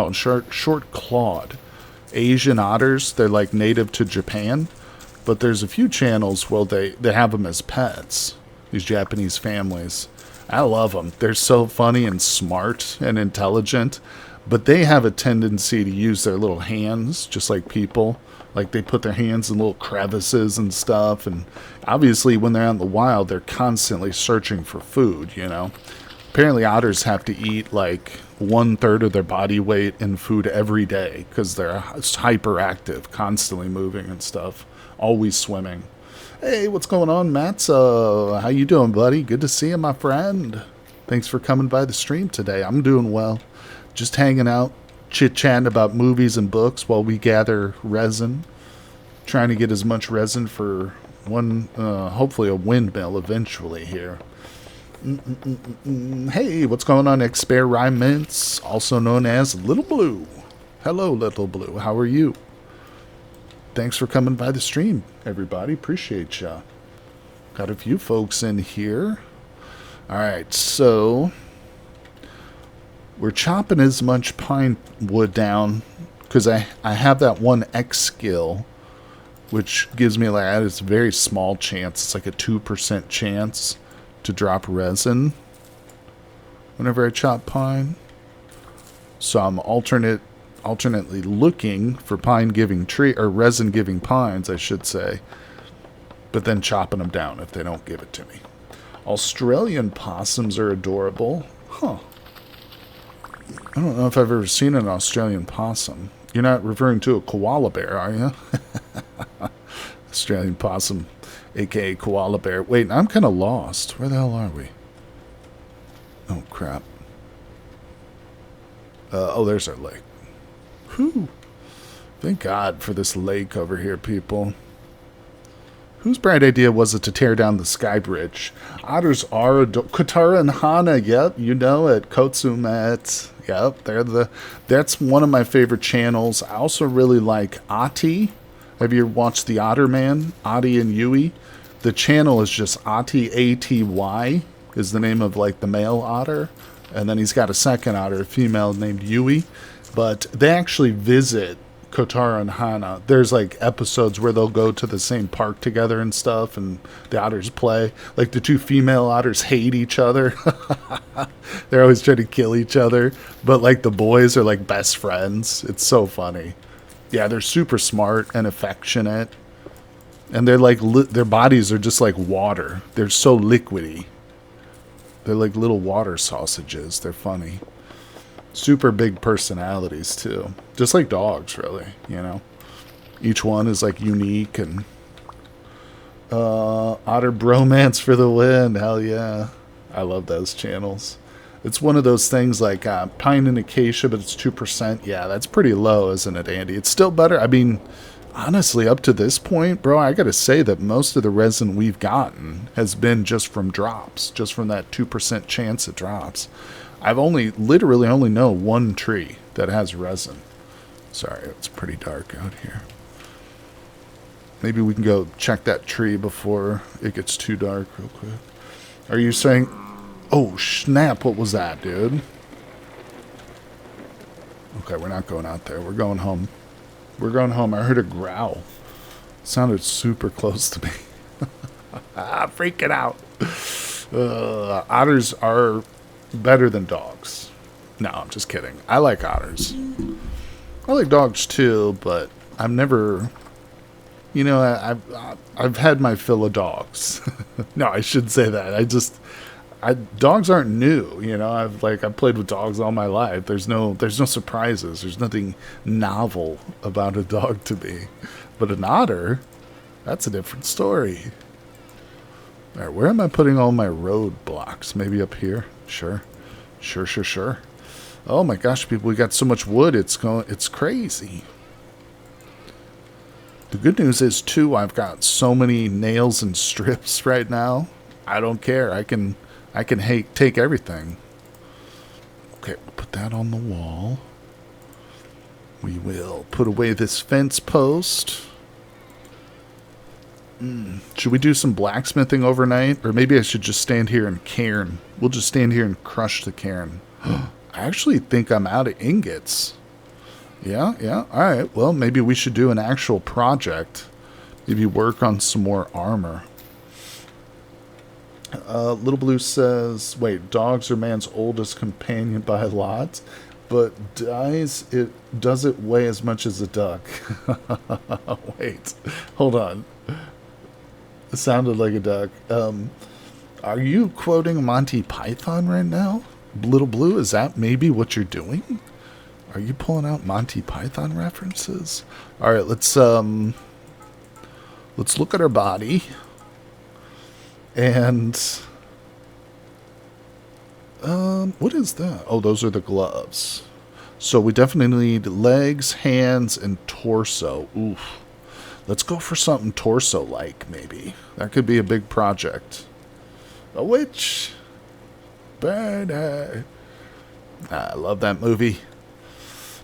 Asian otters. They're like native to Japan, but there's a few channels where they have them as pets, these Japanese families. I love them. They're so funny and smart and intelligent, but they have a tendency to use their little hands just like people. Like, they put their hands in little crevices and stuff, and obviously when they're out in the wild, they're constantly searching for food, you know. Apparently otters have to eat like 1/3 of their body weight in food every day because they're hyperactive, constantly moving and stuff, always swimming. Hey, what's going on, Matt? How you doing, buddy? Good to see you, my friend. Thanks for coming by the stream today. I'm doing well. Just hanging out, chit-chatting about movies and books while we gather resin. Trying to get as much resin for hopefully a windmill eventually here. Hey, what's going on, Experiments, also known as Little Blue. Hello, Little Blue. How are you? Thanks for coming by the stream, everybody. Appreciate ya. Got a few folks in here. Alright, so we're chopping as much pine wood down because I have that 1x skill, which gives me, like, it's a very small chance. It's like a 2% chance to drop resin whenever I chop pine. So I'm alternately looking for pine-giving tree, or resin-giving pines, I should say, but then chopping them down if they don't give it to me. Australian possums are adorable. Huh. I don't know if I've ever seen an Australian possum. You're not referring to a koala bear, are you? Australian possum, aka koala bear. Wait, I'm kind of lost. Where the hell are we? Oh, crap. Oh, there's our lake. Whew. Thank God for this lake over here, people. Whose bright idea was it to tear down the sky bridge? Otters are Katara and Hana. Yep, you know it. Kotsumet. Yep, that's one of my favorite channels. I also really like Ati. Have you watched the Otter Man? Ati and Yui. The channel is just Ati, A-T-Y, is the name of like the male otter. And then he's got a second otter, a female named Yui. But they actually visit Kotara and Hana. There's like episodes where they'll go to the same park together and stuff, and the otters play. Like the two female otters hate each other. They're always trying to kill each other, but like the boys are like best friends. It's so funny. Yeah, they're super smart and affectionate, and they're like their bodies are just like water. They're so liquidy. They're like little water sausages. They're funny. Super big personalities too, just like dogs, really. You know, each one is like unique. And otter bromance for the win. Hell yeah, I love those channels. It's one of those things like pine and acacia, but it's 2%. Yeah, that's pretty low, isn't it, Andy? It's still better. I mean, honestly, up to this point, bro, I gotta say that most of the resin we've gotten has been just from drops, just from that 2% chance it drops. I've literally only know one tree that has resin. Sorry, it's pretty dark out here. Maybe we can go check that tree before it gets too dark real quick. Are you saying... Oh, snap, what was that, dude? Okay, we're not going out there. We're going home. We're going home. I heard a growl. It sounded super close to me. Freaking out. Otters are... better than dogs. No, I'm just kidding. I like otters. I like dogs too, but I've never, you know, I've had my fill of dogs. No, I shouldn't say that. Dogs aren't new, you know. I've played with dogs all my life. There's no surprises. There's nothing novel about a dog to me. But an otter, that's a different story. All right, where am I putting all my road blocks? Maybe up here? Sure. Oh my gosh, people, we got so much wood, it's crazy. The good news is, too, I've got so many nails and strips right now. I don't care. I can take everything. Okay, we'll put that on the wall. We will put away this fence post. Should we do some blacksmithing overnight? Or maybe I should just stand here and cairn. We'll just stand here and crush the cairn. I actually think I'm out of ingots. Yeah. Alright, well, maybe we should do an actual project. Maybe work on some more armor. Little Blue says, wait, dogs are man's oldest companion by a lot, but does it weigh as much as a duck? Wait, hold on. It sounded like a duck. Are you quoting Monty Python right now? Little Blue, is that maybe what you're doing? Are you pulling out Monty Python references? All right, let's look at our body. And what is that? Oh, those are the gloves. So we definitely need legs, hands, and torso. Oof. Let's go for something torso-like, maybe. That could be a big project. A witch. Bad. I love that movie.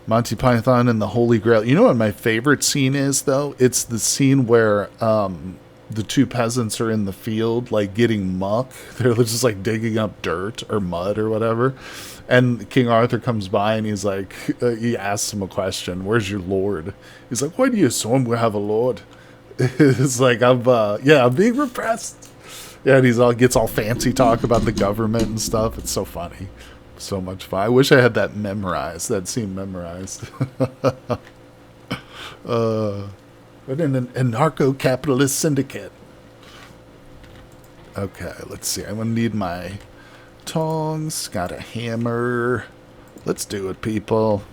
Monty Python and the Holy Grail. You know what my favorite scene is, though? It's the scene where the two peasants are in the field, like, getting muck. They're just, like, digging up dirt or mud or whatever. And King Arthur comes by and he's like, he asks him a question. Where's your lord? He's like, why do you assume we have a lord? It's like, I'm being repressed. Yeah, and gets all fancy talk about the government and stuff. It's so funny. So much fun. I wish I had that scene memorized. But in a anarcho-capitalist syndicate. Okay, let's see. I'm going to need my tongs. Got a hammer. Let's do it, people.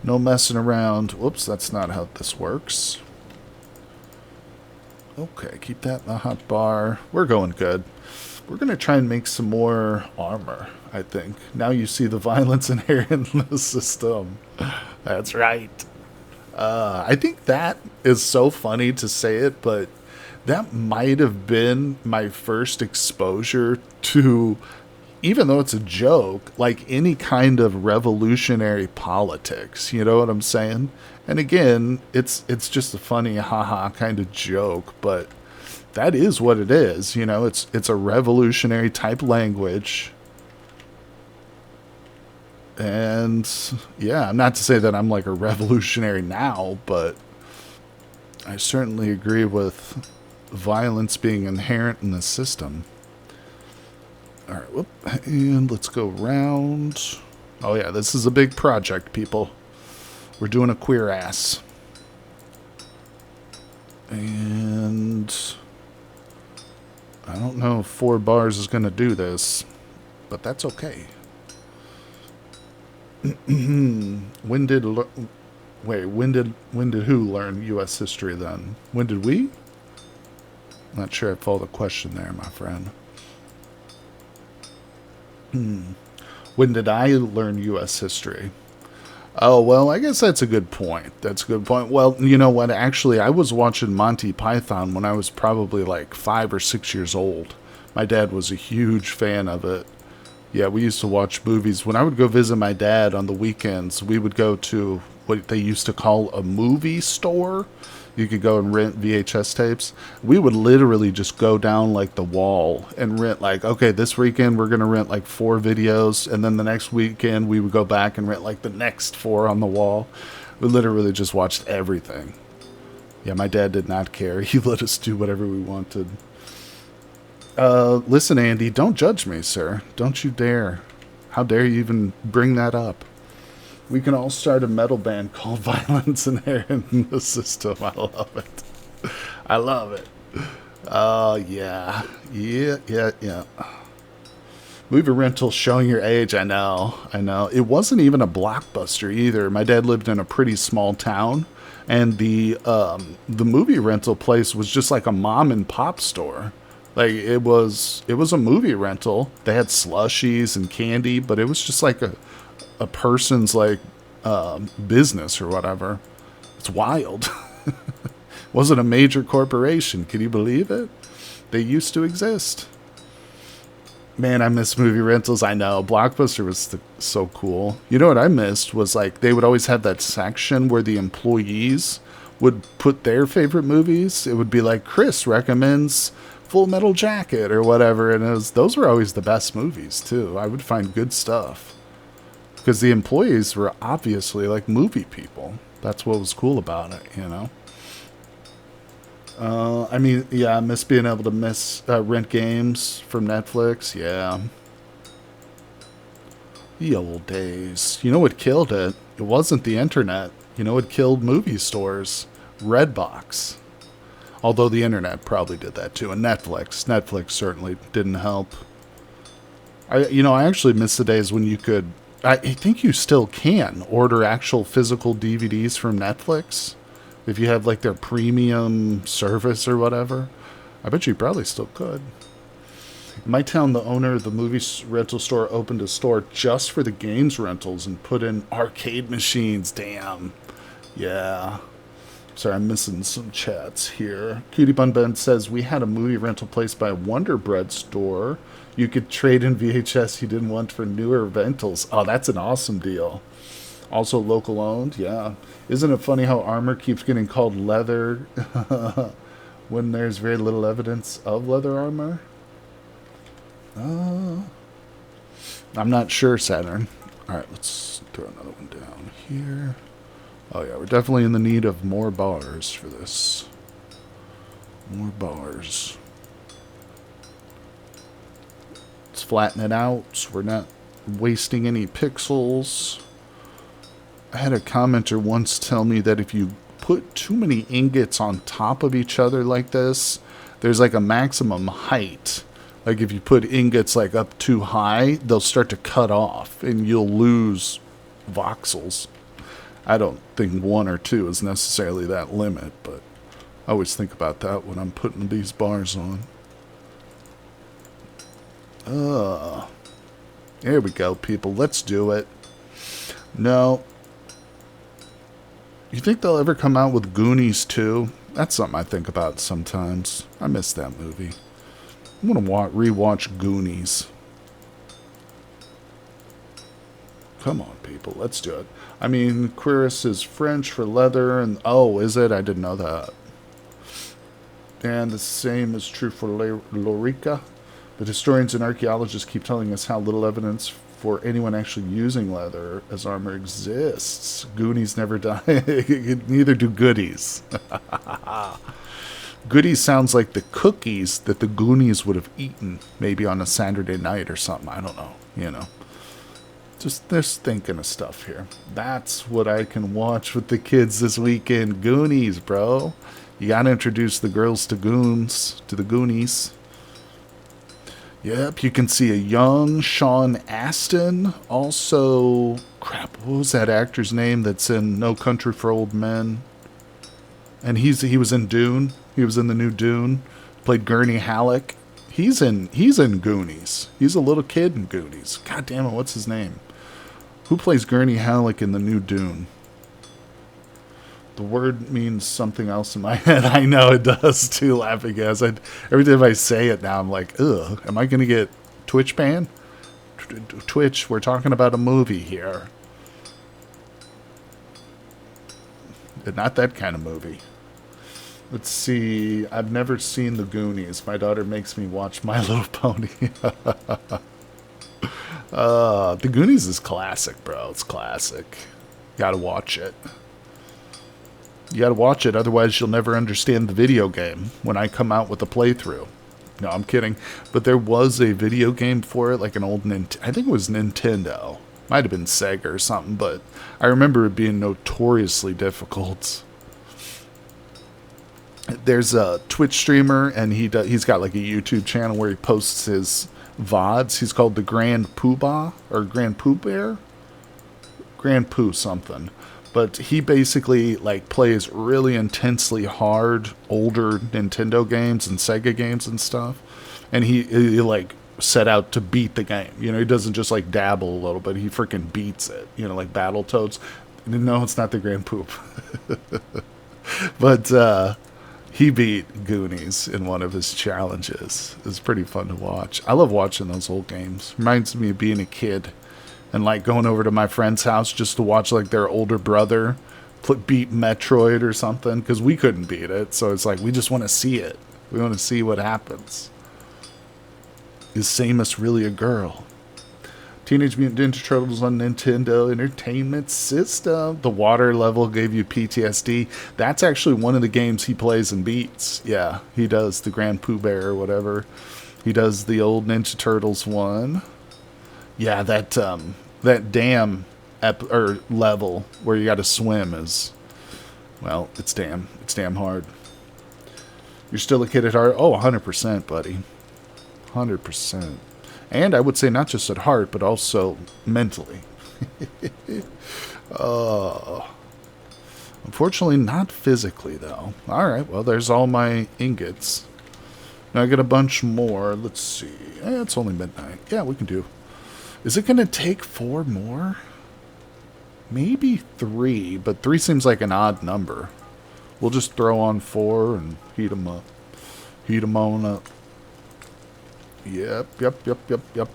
No messing around. Whoops, that's not how this works. Okay, keep that in the hot bar. We're going good. We're going to try and make some more armor, I think. Now you see the violence inherent in the system. That's right. I think that is so funny to say it, but that might have been my first exposure to, even though it's a joke, like any kind of revolutionary politics. You know what I'm saying? And again, it's just a funny haha kind of joke, but that is what it is. You know, it's a revolutionary type language. And yeah, not to say that I'm like a revolutionary now, but I certainly agree with violence being inherent in the system. All right, whoop, and let's go around. Oh yeah, this is a big project, people. We're doing a queer ass. And I don't know if 4 bars is going to do this, but that's okay. When did who learn U.S. history then? When did we? Not sure I follow the question there, my friend. When did I learn U.S. history? Oh, well, I guess that's a good point. That's a good point. Well, you know what? Actually, I was watching Monty Python when I was probably like 5 or 6 years old. My dad was a huge fan of it. Yeah, we used to watch movies. When I would go visit my dad on the weekends, we would go to what they used to call a movie store. You could go and rent VHS tapes. We would literally just go down like the wall and rent like, okay, this weekend we're going to rent like 4 videos. And then the next weekend we would go back and rent like the next 4 on the wall. We literally just watched everything. Yeah, my dad did not care. He let us do whatever we wanted. Listen, Andy, don't judge me, sir. Don't you dare. How dare you even bring that up? We can all start a metal band called Violence Inherent in the System. I love it. I love it. Oh, yeah. Yeah. Movie rental showing your age. I know. It wasn't even a Blockbuster either. My dad lived in a pretty small town, and the movie rental place was just like a mom and pop store. Like, it was a movie rental. They had slushies and candy, but it was just like a person's like business or whatever. It's wild. Wasn't a major corporation. Can you believe it? They used to exist. Man, I miss movie rentals. I know. Blockbuster was so cool. You know what I missed was like they would always have that section where the employees would put their favorite movies. It would be like Chris recommends Full Metal Jacket or whatever, and those were always the best movies too. I would find good stuff. Because the employees were obviously like movie people. That's what was cool about it, you know? I mean, yeah, I miss being able to rent games from Netflix. Yeah. The old days. You know what killed it? It wasn't the internet. You know what killed movie stores? Redbox. Although the internet probably did that too. And Netflix. Netflix certainly didn't help. I actually miss the days when you could... I think you still can order actual physical DVDs from Netflix if you have like their premium service or whatever. I bet you probably still could. In my town, the owner of the movie rental store opened a store just for the games rentals and put in arcade machines. Damn. Yeah. Sorry, I'm missing some chats here. Cutie Bun Ben says, we had a movie rental place by Wonder Bread store. You could trade in VHS you didn't want for newer rentals. Oh, that's an awesome deal. Also local owned, yeah. Isn't it funny how armor keeps getting called leather when there's very little evidence of leather armor? I'm not sure, Saturn. Alright, let's throw another one down here. Oh yeah, we're definitely in the need of more bars for this. More bars. Let's flatten it out so we're not wasting any pixels. I had a commenter once tell me that if you put too many ingots on top of each other like this, there's like a maximum height Like if you put ingots like up too high, they'll start to cut off and you'll lose voxels. I don't think 1 or 2 is necessarily that limit, but I always think about that when I'm putting these bars on. There we go, people. Let's do it. No. You think they'll ever come out with Goonies 2? That's something I think about sometimes. I miss that movie. I'm going to rewatch Goonies. Come on, people. Let's do it. I mean, cuirass is French for leather, and... Oh, is it? I didn't know that. And the same is true for Lorica. But historians and archaeologists keep telling us how little evidence for anyone actually using leather as armor exists. Goonies never die. Neither do goodies. Goodies sounds like the cookies that the Goonies would have eaten, maybe on a Saturday night or something. I don't know, you know. Just thinking of stuff here. That's what I can watch with the kids this weekend. Goonies, bro. You gotta introduce the girls to the Goonies. Yep, you can see a young Sean Astin. Also, crap, what was that actor's name that's in No Country for Old Men? And he was in Dune. He was in the new Dune. Played Gurney Halleck. He's in Goonies. He's a little kid in Goonies. God damn it, what's his name? Who plays Gurney Halleck in the new Dune? The word means something else in my head. I know it does too, laughing as every time I say it now, I'm like, ugh, am I going to get Twitch banned? Twitch, we're talking about a movie here. Not that kind of movie. Let's see. I've never seen the Goonies. My daughter makes me watch My Little Pony. The Goonies is classic, bro. It's classic. Gotta watch it. You gotta watch it, otherwise you'll never understand the video game when I come out with a playthrough. No, I'm kidding. But there was a video game for it, like an old I think it was Nintendo. Might have been Sega or something, but I remember it being notoriously difficult. There's a Twitch streamer, and he's got like a YouTube channel where he posts his VODs. He's called the Grand Poobah, or Grand Pooh Bear? Grand Pooh something. But he basically like plays really intensely hard older Nintendo games and Sega games and stuff. And he like set out to beat the game. You know, he doesn't just like dabble a little, but he freaking beats it. You know, like Battletoads. No, it's not the Grand Poop. But he beat Goonies in one of his challenges. It's pretty fun to watch. I love watching those old games. Reminds me of being a kid. And like going over to my friend's house just to watch like their older brother beat Metroid or something. Because we couldn't beat it. So it's like we just want to see it. We want to see what happens. Is Samus really a girl? Teenage Mutant Ninja Turtles on Nintendo Entertainment System. The water level gave you PTSD. That's actually one of the games he plays and beats. Yeah, he does the Grand Pooh Bear or whatever. He does the old Ninja Turtles one. Yeah, that dam level where you got to swim is, well, it's damn hard. You're still a kid at heart? Oh, 100%, buddy. 100%. And I would say not just at heart, but also mentally. Unfortunately, not physically, though. All right, well, there's all my ingots. Now I got a bunch more. Let's see. It's only midnight. Yeah, we can do. Is it going to take 4 more? Maybe 3, but 3 seems like an odd number. We'll just throw on 4 and heat them up. Heat them on up. Yep. You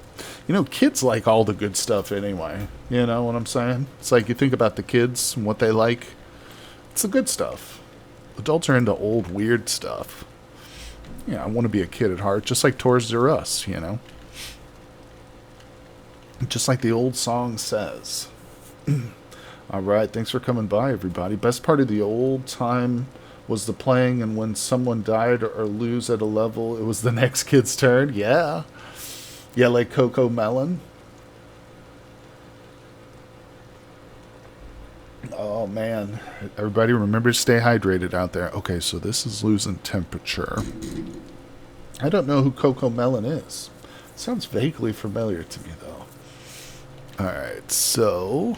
know, kids like all the good stuff anyway. You know what I'm saying? It's like you think about the kids and what they like. It's the good stuff. Adults are into old, weird stuff. Yeah, I want to be a kid at heart, just like Toys R Us, you know? Just like the old song says. All right, thanks for coming by, everybody. Best part of the old time was the playing, and when someone died or lose at a level, it was the next kid's turn. Yeah. Yeah, like Coco Melon. Oh, man. Everybody remember to stay hydrated out there. Okay, so this is losing temperature. I don't know who Coco Melon is. Sounds vaguely familiar to me, though. Alright, so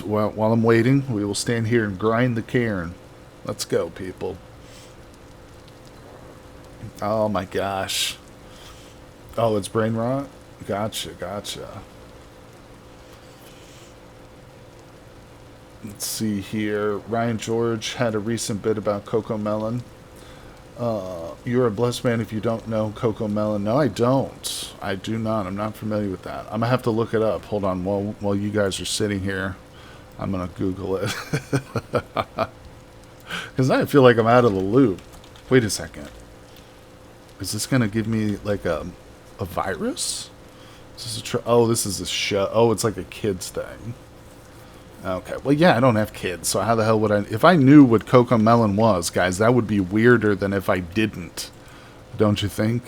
while I'm waiting, we will stand here and grind the cairn. Let's go, people. Oh my gosh. Oh, it's brain rot? Gotcha, gotcha. Let's see here. Ryan George had a recent bit about Coco Melon. You're a blessed man if you don't know Coco Melon. No, I don't. I do not. I'm not familiar with that. I'm going to have to look it up. Hold on. While you guys are sitting here, I'm going to Google it. Because I feel like I'm out of the loop. Wait a second. Is this going to give me like a virus? Is this this is a show. Oh, it's like a kid's thing. Okay, well, yeah, I don't have kids, so how the hell would I... If I knew what Coco Melon was, guys, that would be weirder than if I didn't. Don't you think?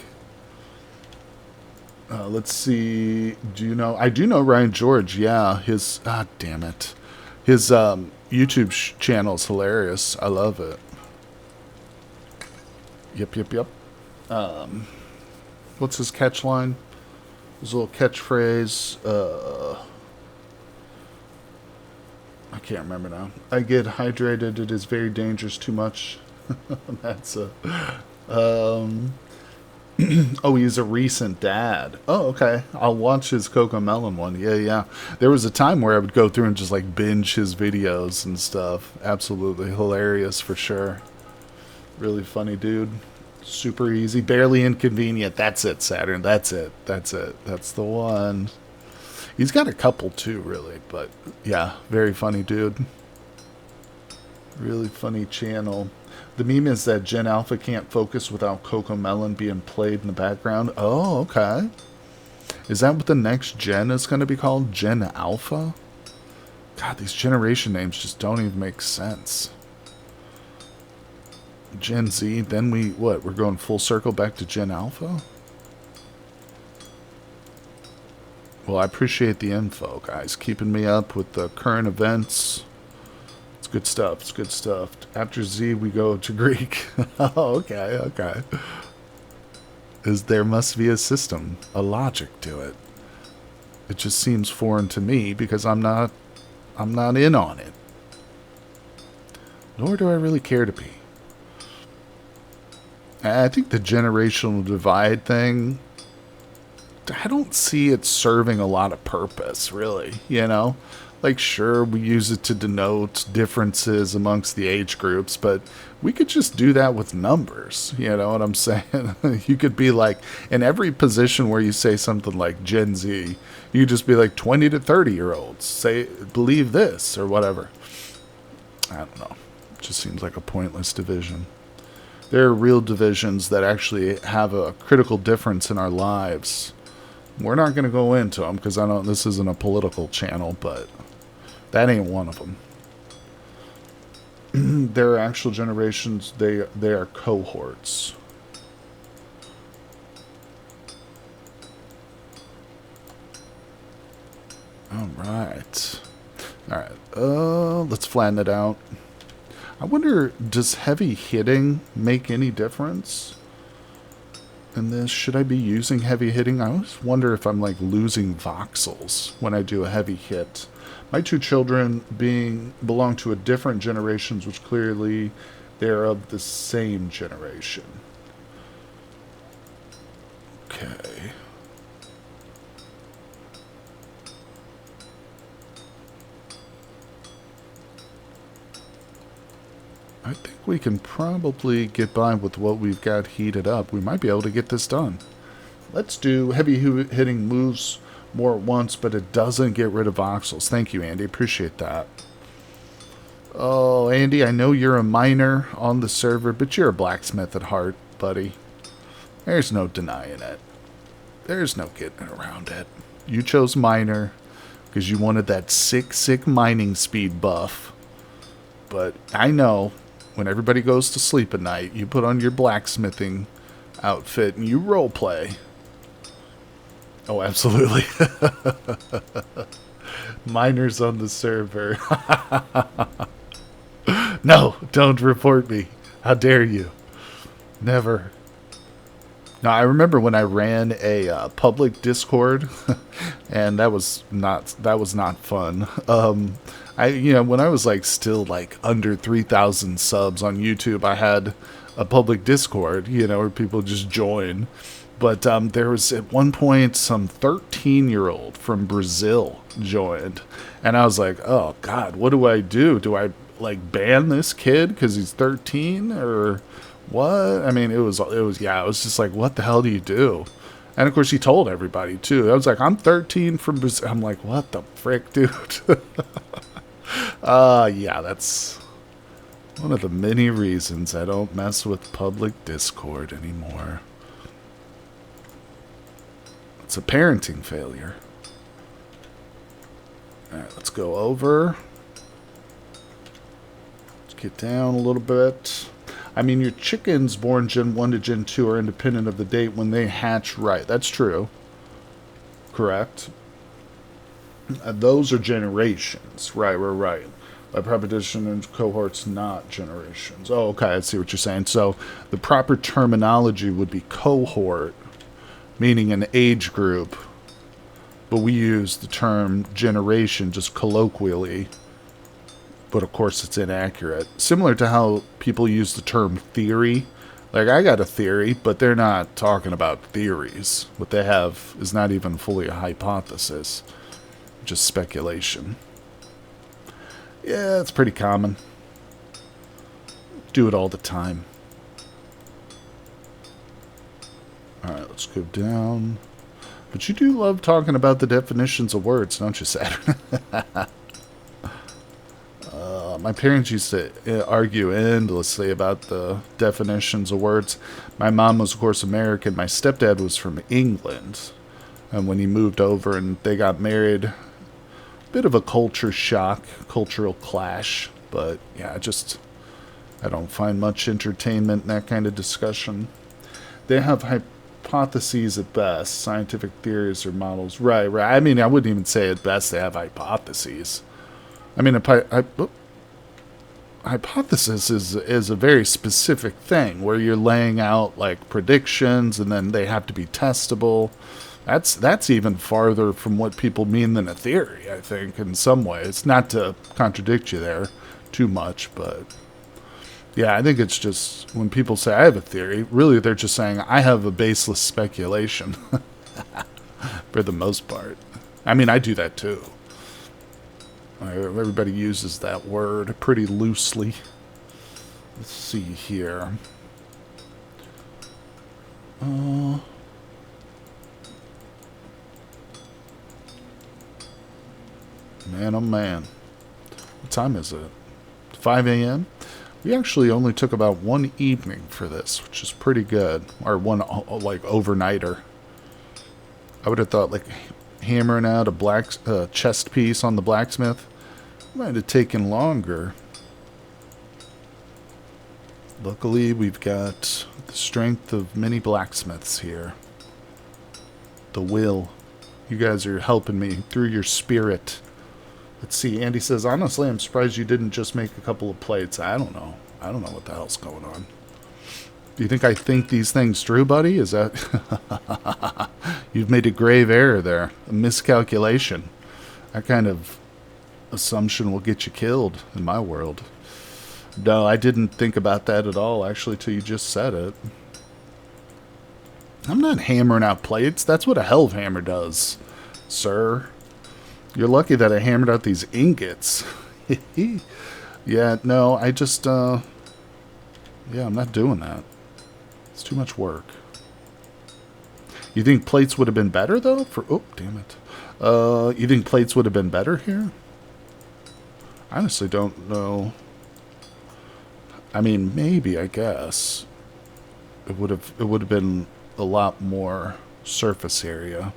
Let's see... Do you know... I do know Ryan George, yeah. His... Ah, damn it. His YouTube channel is hilarious. I love it. Yep. What's his catch line? His little catchphrase, I can't remember now. I get hydrated. It is very dangerous. Too much. That's a... oh, he's a recent dad. Oh, okay. I'll watch his Coco Melon one. Yeah. There was a time where I would go through and just like binge his videos and stuff. Absolutely hilarious for sure. Really funny dude. Super easy. Barely inconvenient. That's it, Saturn. That's it. That's the one. He's got a couple too, really, but yeah, very funny dude. Really funny channel. The meme is that Gen Alpha can't focus without Coco Melon being played in the background. Oh, okay. Is that what the next gen is going to be called? Gen Alpha? God, these generation names just don't even make sense. Gen Z, then we're going full circle back to Gen Alpha? Well, I appreciate the info, guys. Keeping me up with the current events. It's good stuff. It's good stuff. After Z, we go to Greek. Oh, okay. There must be a system, a logic to it. It just seems foreign to me because I'm not in on it. Nor do I really care to be. I think the generational divide thing, I don't see it serving a lot of purpose, really, you know? Like, sure, we use it to denote differences amongst the age groups, but we could just do that with numbers, you know what I'm saying? You could be like, in every position where you say something like Gen Z, you could just be like 20 to 30-year-olds, say, believe this, or whatever. I don't know. It just seems like a pointless division. There are real divisions that actually have a critical difference in our lives. We're not going to go into them because this isn't a political channel, but that ain't one of them. There are actual generations. They are cohorts. All right. Let's flatten it out. I wonder, does heavy hitting make any difference in this? Should I be using heavy hitting? I always wonder if I'm like losing voxels when I do a heavy hit. My two children belong to a different generations, which clearly they're of the same generation. Okay. I think we can probably get by with what we've got heated up. We might be able to get this done. Let's do heavy hitting moves more at once, but it doesn't get rid of voxels. Thank you, Andy. Appreciate that. Oh, Andy, I know you're a miner on the server, but you're a blacksmith at heart, buddy. There's no denying it. There's no getting around it. You chose miner because you wanted that sick mining speed buff. But I know... when everybody goes to sleep at night, you put on your blacksmithing outfit and you role play. Oh, absolutely. Miners on the server. No, don't report me. How dare you? Never. Now, I remember when I ran a public Discord, and that was not fun. When I was like still like under 3,000 subs on YouTube, I had a public Discord, where people just join. But there was at one point some 13-year-old from Brazil joined, and I was like, oh God, what do I do? Do I like ban this kid because he's 13 or what? I mean, it was just like, what the hell do you do? And of course, he told everybody too. I was like, I'm 13 from Brazil. I'm like, what the frick, dude? Yeah, that's one of the many reasons I don't mess with public Discord anymore. It's a parenting failure. Alright, let's go over. Let's get down a little bit. I mean, your chickens born Gen 1 to Gen 2 are independent of the date when they hatch, right? That's true. Correct. Those are generations. Right. By proposition and cohorts, not generations. Oh, okay, I see what you're saying. So the proper terminology would be cohort, meaning an age group. But we use the term generation just colloquially. But of course it's inaccurate. Similar to how people use the term theory. Like, I got a theory, but they're not talking about theories. What they have is not even fully a hypothesis. Just speculation. Yeah, it's pretty common. Do it all the time. Alright, let's go down. But you do love talking about the definitions of words, don't you, Saturn? My parents used to argue endlessly about the definitions of words. My mom was, of course, American. My stepdad was from England. And when he moved over and they got married, a bit of a culture shock, cultural clash. But, yeah, I don't find much entertainment in that kind of discussion. They have hypotheses at best, scientific theories or models. Right. I mean, I wouldn't even say at best they have hypotheses. I mean, hypothesis is a very specific thing where you're laying out like predictions and then they have to be testable. That's even farther from what people mean than a theory, I think, in some ways. Not to contradict you there too much, but yeah, I think it's just when people say I have a theory, really they're just saying I have a baseless speculation for the most part. I mean, I do that too. Everybody uses that word pretty loosely. Let's see here. Man, oh man. What time is it? 5 a.m.? We actually only took about one evening for this, which is pretty good. Or one, like, overnighter. I would have thought, like, hammering out a chest piece on the blacksmith might have taken longer. Luckily, we've got the strength of many blacksmiths here. The will. You guys are helping me through your spirit. Let's see. Andy says, honestly, I'm surprised you didn't just make a couple of plates. I don't know. I don't know what the hell's going on. Do you think I think these things through, buddy? Is that... You've made a grave error there. A miscalculation. That kind of assumption will get you killed in my world. No, I didn't think about that at all, actually, till you just said it. I'm not hammering out plates. That's what a hellhammer does, sir. You're lucky that I hammered out these ingots. Yeah, no, I just, yeah, I'm not doing that. It's too much work. You think plates would have been better, though? Oh, damn it. You think plates would have been better here? I honestly don't know. I mean, maybe, I guess. It would have been a lot more surface area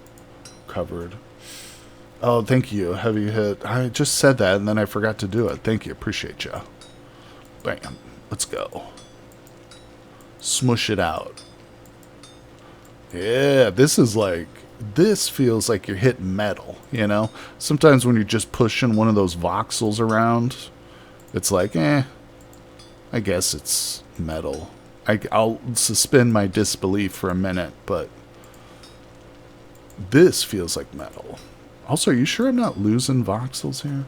covered. Oh, thank you. Heavy hit. I just said that, and then I forgot to do it. Thank you. Appreciate you. Bam. Let's go. Smush it out. Yeah, this feels like you're hitting metal, you know? Sometimes when you're just pushing one of those voxels around, it's like, I guess it's metal. I'll suspend my disbelief for a minute, but this feels like metal. Also, are you sure I'm not losing voxels here?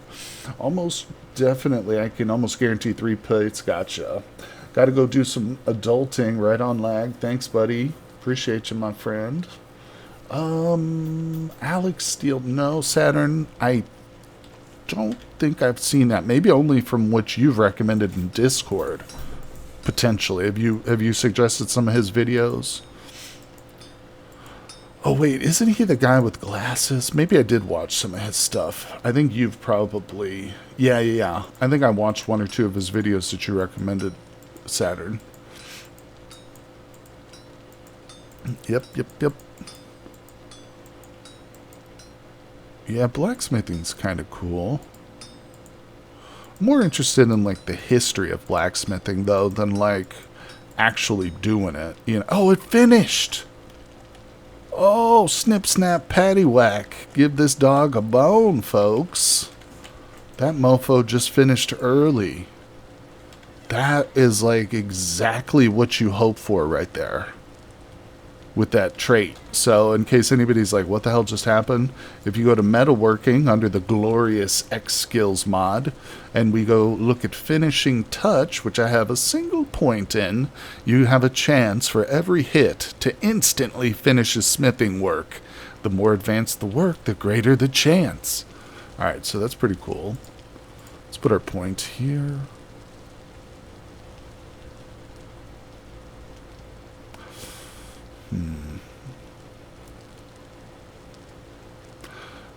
Almost definitely. I can almost guarantee 3 plates. Gotcha. Got to go do some adulting. Right on lag. Thanks, buddy. Appreciate you, my friend. Alex Steele. No, Saturn. I don't think I've seen that. Maybe only from what you've recommended in Discord. Potentially. Have you suggested some of his videos? Oh, wait, isn't he the guy with glasses? Maybe I did watch some of his stuff. I think you've probably... Yeah. I think I watched 1 or 2 of his videos that you recommended, Saturn. Yep. Yeah, blacksmithing's kind of cool. More interested in, like, the history of blacksmithing, though, than, like, actually doing it. You know? Oh, it finished! Oh, snip, snap, paddywhack. Give this dog a bone, folks. That mofo just finished early. That is, like, exactly what you hope for right there with that trait. So, in case anybody's like, what the hell just happened? If you go to metalworking under the glorious X Skills mod, and we go look at finishing touch, which I have a single point in, you have a chance for every hit to instantly finish his smithing work. The more advanced the work, the greater the chance. Alright, so that's pretty cool. Let's put our point here.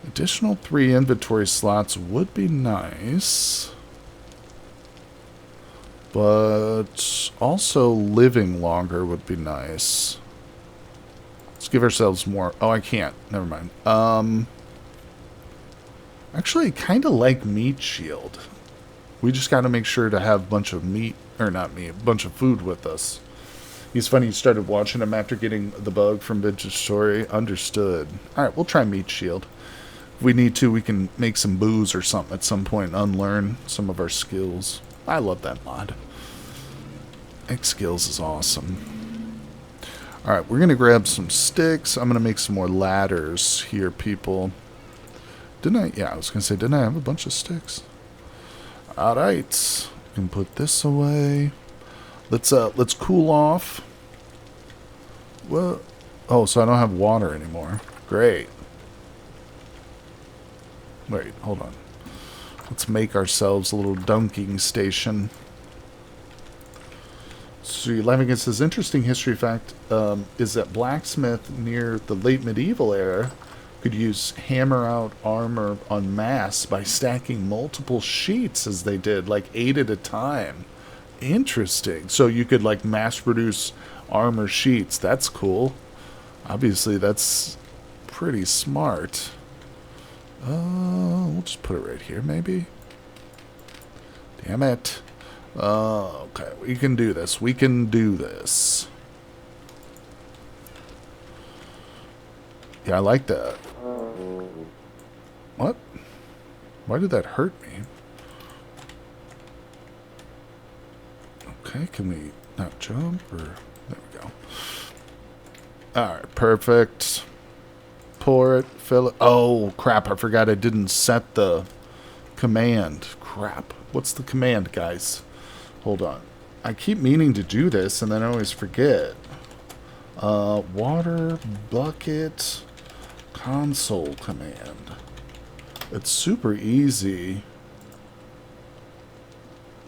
Additional 3 inventory slots would be nice. But also living longer would be nice. Let's give ourselves more. Oh, I can't. Never mind. Actually, I kind of like meat shield. We just got to make sure to have a bunch of meat, or not meat, a bunch of food with us. He's funny, you started watching him after getting the bug from Vintage Story. Understood. Alright, we'll try Meat Shield. If we need to, we can make some booze or something at some point and unlearn some of our skills. I love that mod. X Skills is awesome. Alright, we're going to grab some sticks. I'm going to make some more ladders here, people. Didn't I? Yeah, I was going to say, didn't I have a bunch of sticks? Alright. We can put this away. Let's cool off. What? Oh, so I don't have water anymore. Great. Wait, hold on. Let's make ourselves a little dunking station. So Levigan says, interesting history fact is that blacksmith near the late medieval era could use hammer out armor en masse by stacking multiple sheets as they did, like 8 at a time. Interesting. So you could like mass produce armor sheets. That's cool. Obviously that's pretty smart. We'll just put it right here maybe. Damn it. Okay, we can do this. We can do this. Yeah, I like that. What? Why did that hurt me? Okay, can we not jump? Or there we go. Alright, perfect. Pour it, fill it. Oh, crap, I forgot I didn't set the command. Crap. What's the command, guys? Hold on. I keep meaning to do this, and then I always forget. Water, bucket, console command. It's super easy.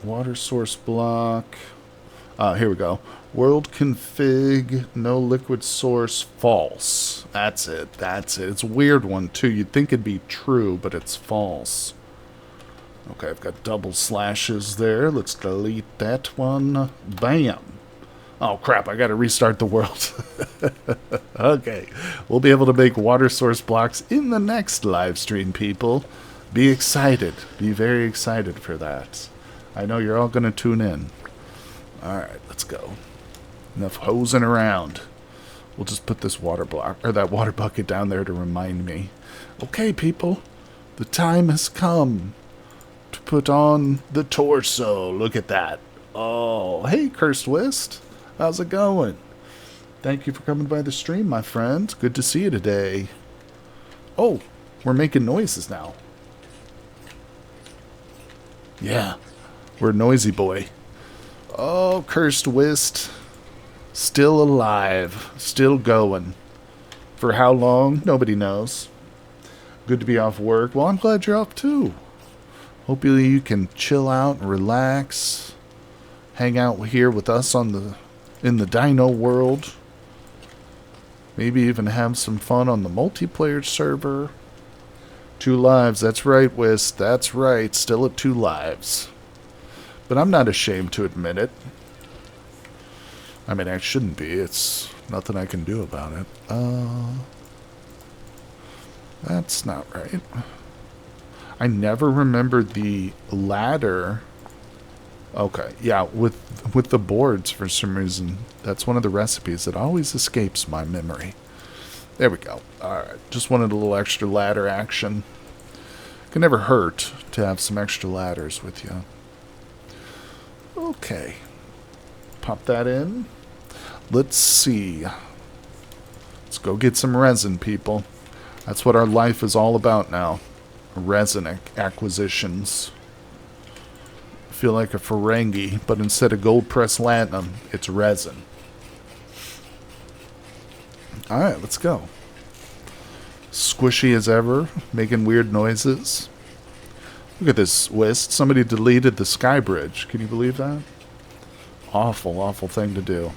Water source block. Here we go. World config, no liquid source, false. That's it. That's it. It's a weird one, too. You'd think it'd be true, but it's false. Okay, I've got double slashes there. Let's delete that one. Bam. Oh, crap. I got to restart the world. Okay. We'll be able to make water source blocks in the next live stream, people. Be excited. Be very excited for that. I know you're all going to tune in. Alright, let's go. Enough hosing around. We'll just put this water block, or that water bucket down there to remind me. Okay, people. The time has come to put on the torso. Look at that. Oh, hey, Cursed Wist. How's it going? Thank you for coming by the stream, my friend. Good to see you today. Oh, we're making noises now. Yeah, we're a noisy boy. Oh, cursed Whist. Still alive. Still going. For how long? Nobody knows. Good to be off work. Well, I'm glad you're off too. Hopefully you can chill out and relax. Hang out here with us in the dino world. Maybe even have some fun on the multiplayer server. 2 lives, that's right, Whist. That's right, still at 2 lives. But I'm not ashamed to admit it. I mean, I shouldn't be. It's nothing I can do about it. That's not right. I never remembered the ladder. Okay, yeah, with the boards for some reason. That's one of the recipes that always escapes my memory. There we go. Alright, just wanted a little extra ladder action. Can never hurt to have some extra ladders with you. Okay. Pop that in. Let's see. Let's go get some resin, people. That's what our life is all about now. Resin acquisitions. I feel like a Ferengi, but instead of gold pressed latinum, it's resin. Alright, let's go. Squishy as ever, making weird noises. Look at this, Whist. Somebody deleted the sky bridge. Can you believe that? Awful, awful thing to do.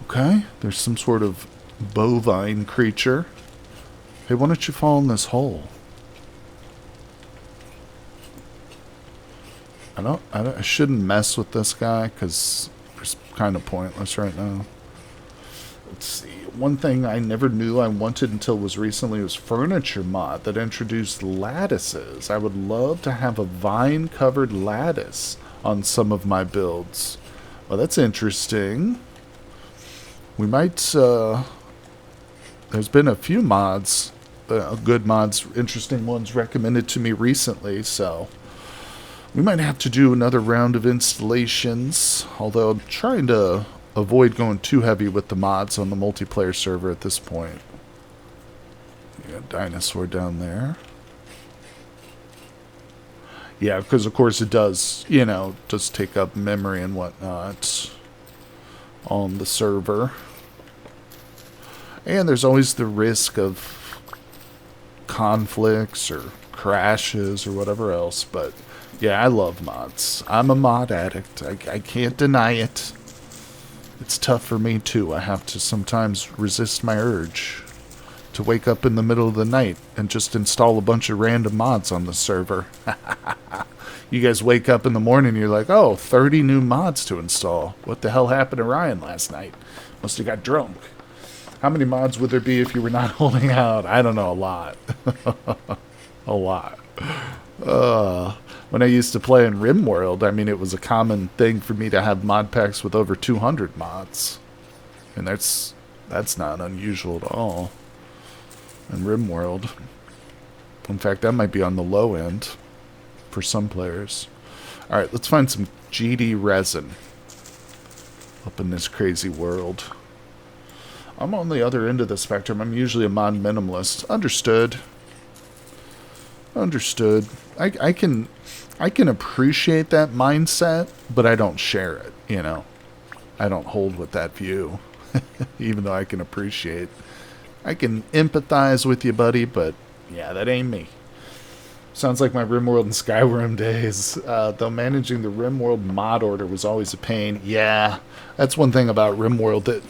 Okay, there's some sort of bovine creature. Hey, why don't you fall in this hole? I shouldn't mess with this guy because it's kind of pointless right now. Let's see. One thing I never knew I wanted until was recently was furniture mod that introduced lattices. I would love to have a vine-covered lattice on some of my builds. Well, that's interesting. We might, there's been a few mods, good mods, interesting ones recommended to me recently, so we might have to do another round of installations, although I'm trying to avoid going too heavy with the mods on the multiplayer server at this point. You got a dinosaur down there. Yeah, because of course it does, you know, does take up memory and whatnot on the server. And there's always the risk of conflicts or crashes or whatever else. But yeah, I love mods. I'm a mod addict. I can't deny it. It's tough for me too. I have to sometimes resist my urge to wake up in the middle of the night and just install a bunch of random mods on the server. You guys wake up in the morning and you're like, oh, 30 new mods to install. What the hell happened to Ryan last night? Must have got drunk. How many mods would there be if you were not holding out? I don't know, a lot. A lot. When I used to play in RimWorld, I mean, it was a common thing for me to have mod packs with over 200 mods. And that's not unusual at all in RimWorld. In fact, that might be on the low end for some players. Alright, let's find some GD resin up in this crazy world. I'm on the other end of the spectrum. I'm usually a mod minimalist. Understood. Understood. I can appreciate that mindset, but I don't share it, you know. I don't hold with that view. Even though I can appreciate. I can empathize with you, buddy, but yeah, that ain't me. Sounds like my RimWorld and Skyrim days. Though managing the RimWorld mod order was always a pain. Yeah, that's one thing about RimWorld that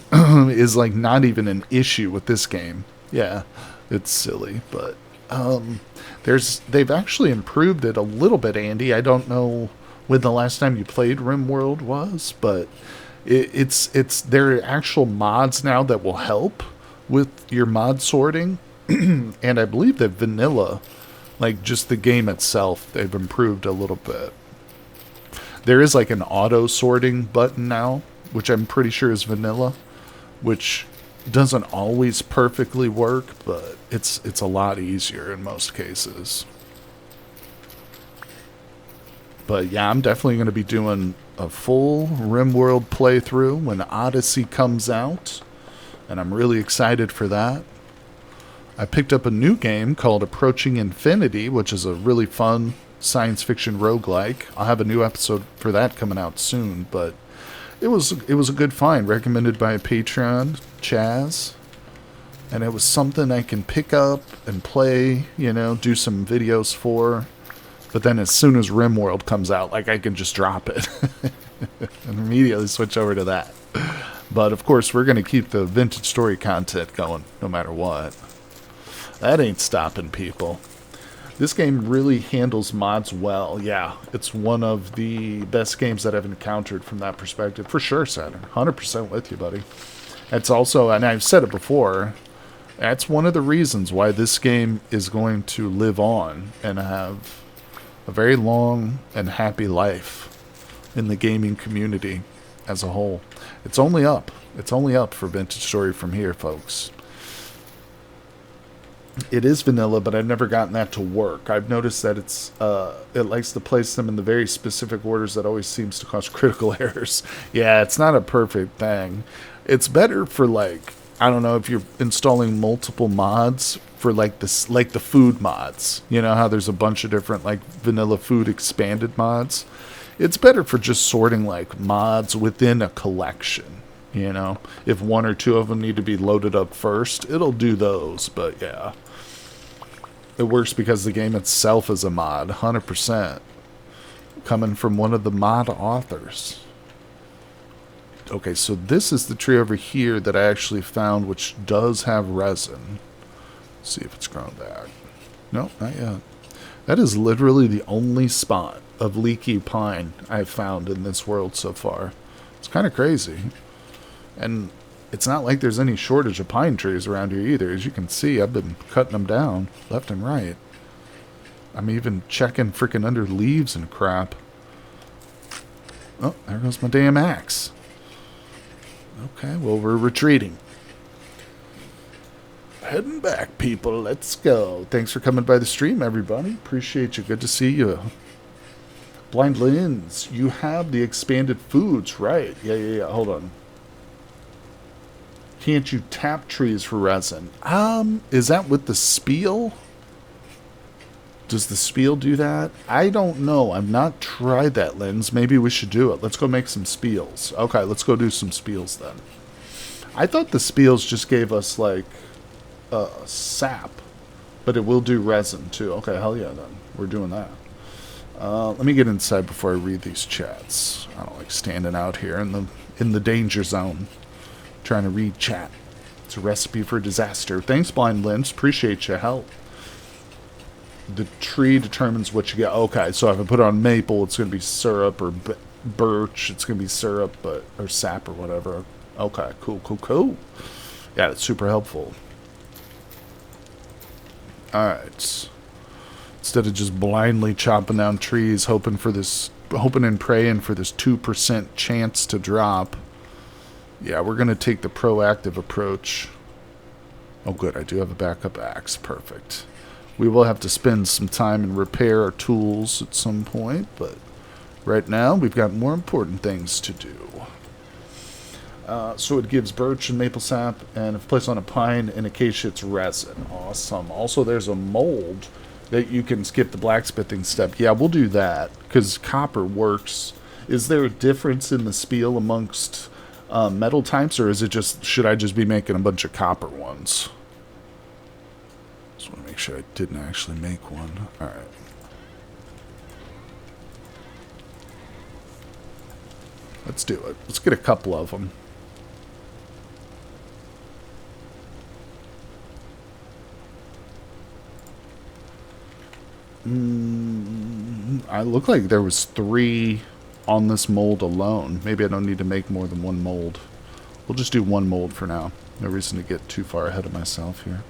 is like not even an issue with this game. Yeah, it's silly, but they've actually improved it a little bit, Andy. I don't know when the last time you played RimWorld was, but it's there are actual mods now that will help with your mod sorting, and I believe that vanilla, like just the game itself, they've improved a little bit. There is like an auto sorting button now, which I'm pretty sure is vanilla, which doesn't always perfectly work, but it's a lot easier in most cases. But yeah, I'm definitely going to be doing a full RimWorld playthrough when Odyssey comes out, and I'm really excited for that. I picked up a new game called Approaching Infinity, which is a really fun science fiction roguelike. I'll have a new episode for that coming out soon, but it was a good find, recommended by a Patreon, Chaz. And it was something I can pick up and play, you know, do some videos for. But then as soon as RimWorld comes out, like, I can just drop it and immediately switch over to that. But of course, we're going to keep the vintage story content going no matter what. That ain't stopping people. This game really handles mods well. Yeah, it's one of the best games that I've encountered from that perspective. For sure, Saturn. 100% with you, buddy. It's also, and I've said it before, that's one of the reasons why this game is going to live on and have a very long and happy life in the gaming community as a whole. It's only up. It's only up for Vintage Story from here, folks. It is vanilla, but I've never gotten that to work. I've noticed that it likes to place them in the very specific orders that always seems to cause critical errors. Yeah, it's not a perfect thing. It's better for, like, I don't know, if you're installing multiple mods for like this, like the food mods. You know how there's a bunch of different like vanilla food expanded mods. It's better for just sorting like mods within a collection. You know, if one or two of them need to be loaded up first, it'll do those. But yeah, it works because the game itself is a mod, 100%, coming from one of the mod authors. Okay, so this is the tree over here that I actually found, which does have resin. Let's see if it's grown back. No, not yet. That is literally the only spot of leaky pine I've found in this world so far. It's kind of crazy. And it's not like there's any shortage of pine trees around here either. As you can see, I've been cutting them down left and right. I'm even checking freaking under leaves and crap. Oh, there goes my damn axe. Okay, well, we're retreating. Heading back, people. Let's go. Thanks for coming by the stream, everybody. Appreciate you. Good to see you. Blind Lens, you have the expanded foods, right? Yeah. Hold on. Can't you tap trees for resin? Is that with the spiel? Does the spiel do that? I don't know. I've not tried that, Lens. Maybe we should do it. Let's go make some spiels. Okay, let's go do some spiels then. I thought the spiels just gave us, like, sap. But it will do resin, too. Okay, hell yeah, then. We're doing that. Let me get inside before I read these chats. I don't like standing out here in the danger zone trying to read chat. It's a recipe for disaster. Thanks, Blind Lens. Appreciate your help. The tree determines what you get. Okay, so if I put on maple, it's going to be syrup, or birch, it's going to be syrup, or sap or whatever. Okay, cool. Yeah, it's super helpful. Alright. Instead of just blindly chopping down trees, hoping and praying for this 2% chance to drop. Yeah, we're going to take the proactive approach. Oh, good, I do have a backup axe. Perfect. We will have to spend some time and repair our tools at some point, but right now we've got more important things to do. So it gives birch and maple sap, and if placed on a pine and acacia, it's resin. Awesome. Also, there's a mold that you can skip the blacksmithing step. Yeah, we'll do that, because copper works. Is there a difference in the spiel amongst metal types, or is it just, should I just be making a bunch of copper ones? Just want to make sure I didn't actually make one. Alright. Let's do it. Let's get a couple of them. I look like there was 3 on this mold alone. Maybe I don't need to make more than 1 mold. We'll just do 1 mold for now. No reason to get too far ahead of myself here.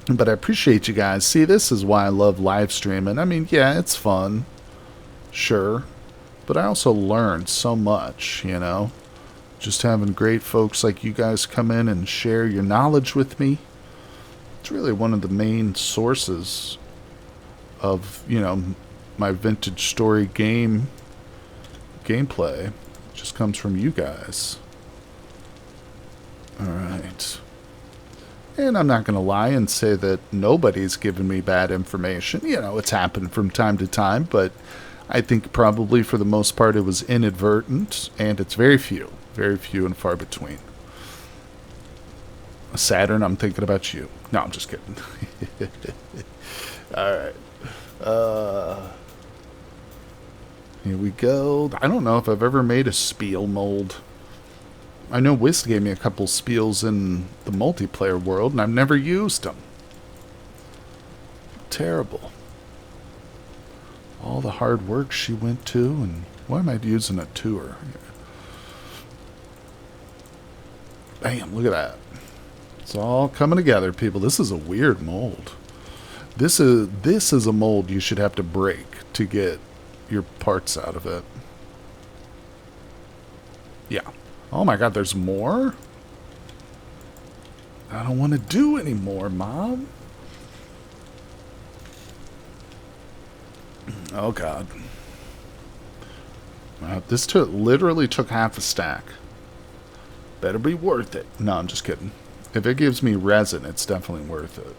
But I appreciate you guys. See, this is why I love live streaming. I mean, yeah, it's fun. Sure. But I also learned so much, you know. Just having great folks like you guys come in and share your knowledge with me. It's really one of the main sources of, you know, my vintage story game gameplay just comes from you guys. Alright. And I'm not going to lie and say that nobody's given me bad information. You know, it's happened from time to time, but I think probably for the most part it was inadvertent, and it's very few and far between. Saturn, I'm thinking about you. No, I'm just kidding. Alright. Here we go. I don't know if I've ever made a spiel mold. I know Whist gave me a couple spiels in the multiplayer world, and I've never used them. Terrible. All the hard work she went to, and why am I using a tour? Bam, look at that. It's all coming together, people. This is a weird mold. This is a mold you should have to break to get your parts out of it. Yeah. Oh my god, there's more? I don't want to do any more, Mom. Oh god. This literally took half a stack. Better be worth it. No, I'm just kidding. If it gives me resin, it's definitely worth it.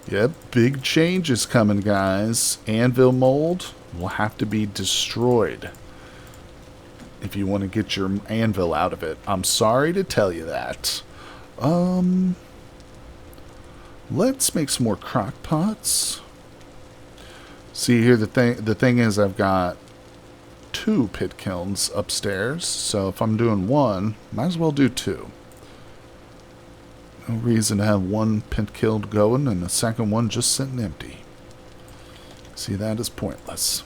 Yep, big changes coming, guys. Anvil mold will have to be destroyed if you want to get your anvil out of it. I'm sorry to tell you that. Let's make some more crock pots. See here, the thing is I've got 2 pit kilns upstairs, so if I'm doing one, might as well do 2. No reason to have one pit kiln going and the second one just sitting empty. See, that is pointless.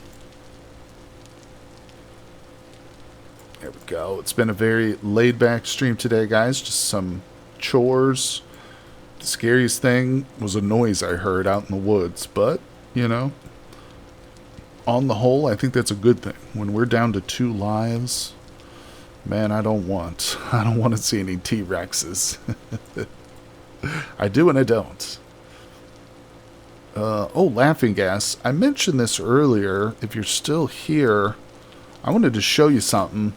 There we go. It's been a very laid-back stream today, guys. Just some chores. The scariest thing was a noise I heard out in the woods, but, you know, on the whole, I think that's a good thing. When we're down to 2 lives, man, I don't want to see any T-Rexes. I do and I don't. Oh, laughing gas. I mentioned this earlier. If you're still here, I wanted to show you something.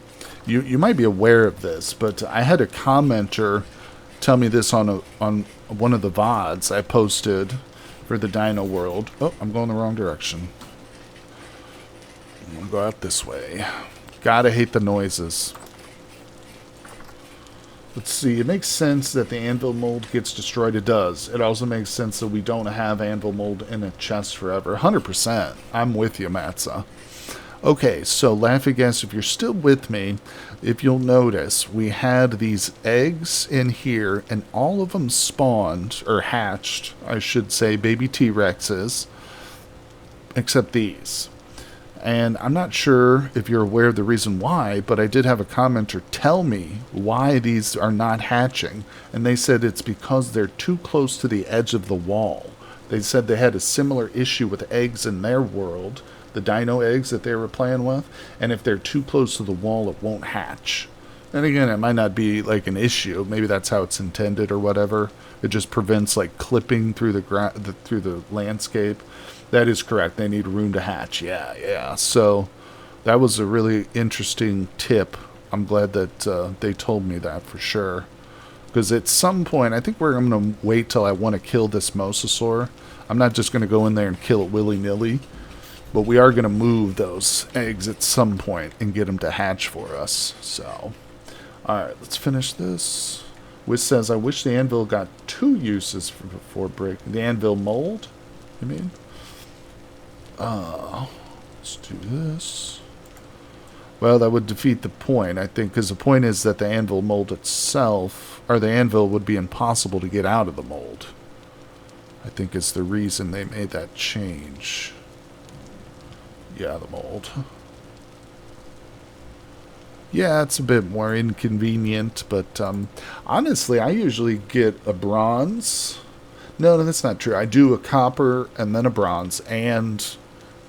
You might be aware of this, but I had a commenter tell me this on one of the VODs I posted for the Dino World. Oh, I'm going the wrong direction. I'm going to go out this way. Gotta hate the noises. Let's see, it makes sense that the anvil mold gets destroyed. It does. It also makes sense that we don't have anvil mold in a chest forever. 100%. I'm with you, Matza. Okay, so laughing gas, if you're still with me, if you'll notice, we had these eggs in here, and all of them spawned, or hatched, I should say, baby T-Rexes, except these. And I'm not sure if you're aware of the reason why, but I did have a commenter tell me why these are not hatching. And they said it's because they're too close to the edge of the wall. They said they had a similar issue with eggs in their world, the dino eggs that they were playing with. And if they're too close to the wall, it won't hatch. And again, it might not be like an issue. Maybe that's how it's intended or whatever. It just prevents like clipping through the landscape. That is correct. They need room to hatch. Yeah. So that was a really interesting tip. I'm glad that they told me that for sure. Because at some point, I think I'm going to wait till I want to kill this mosasaur. I'm not just going to go in there and kill it willy-nilly. But we are going to move those eggs at some point and get them to hatch for us. So, alright, let's finish this. Which says, I wish the anvil got 2 uses for breaking. The anvil mold, you mean? Let's do this. Well, that would defeat the point, I think, because the point is that the anvil mold itself, or the anvil would be impossible to get out of the mold. I think is the reason they made that change. Yeah, the mold. Yeah, it's a bit more inconvenient, but honestly, I usually get a bronze. No, that's not true. I do a copper and then a bronze and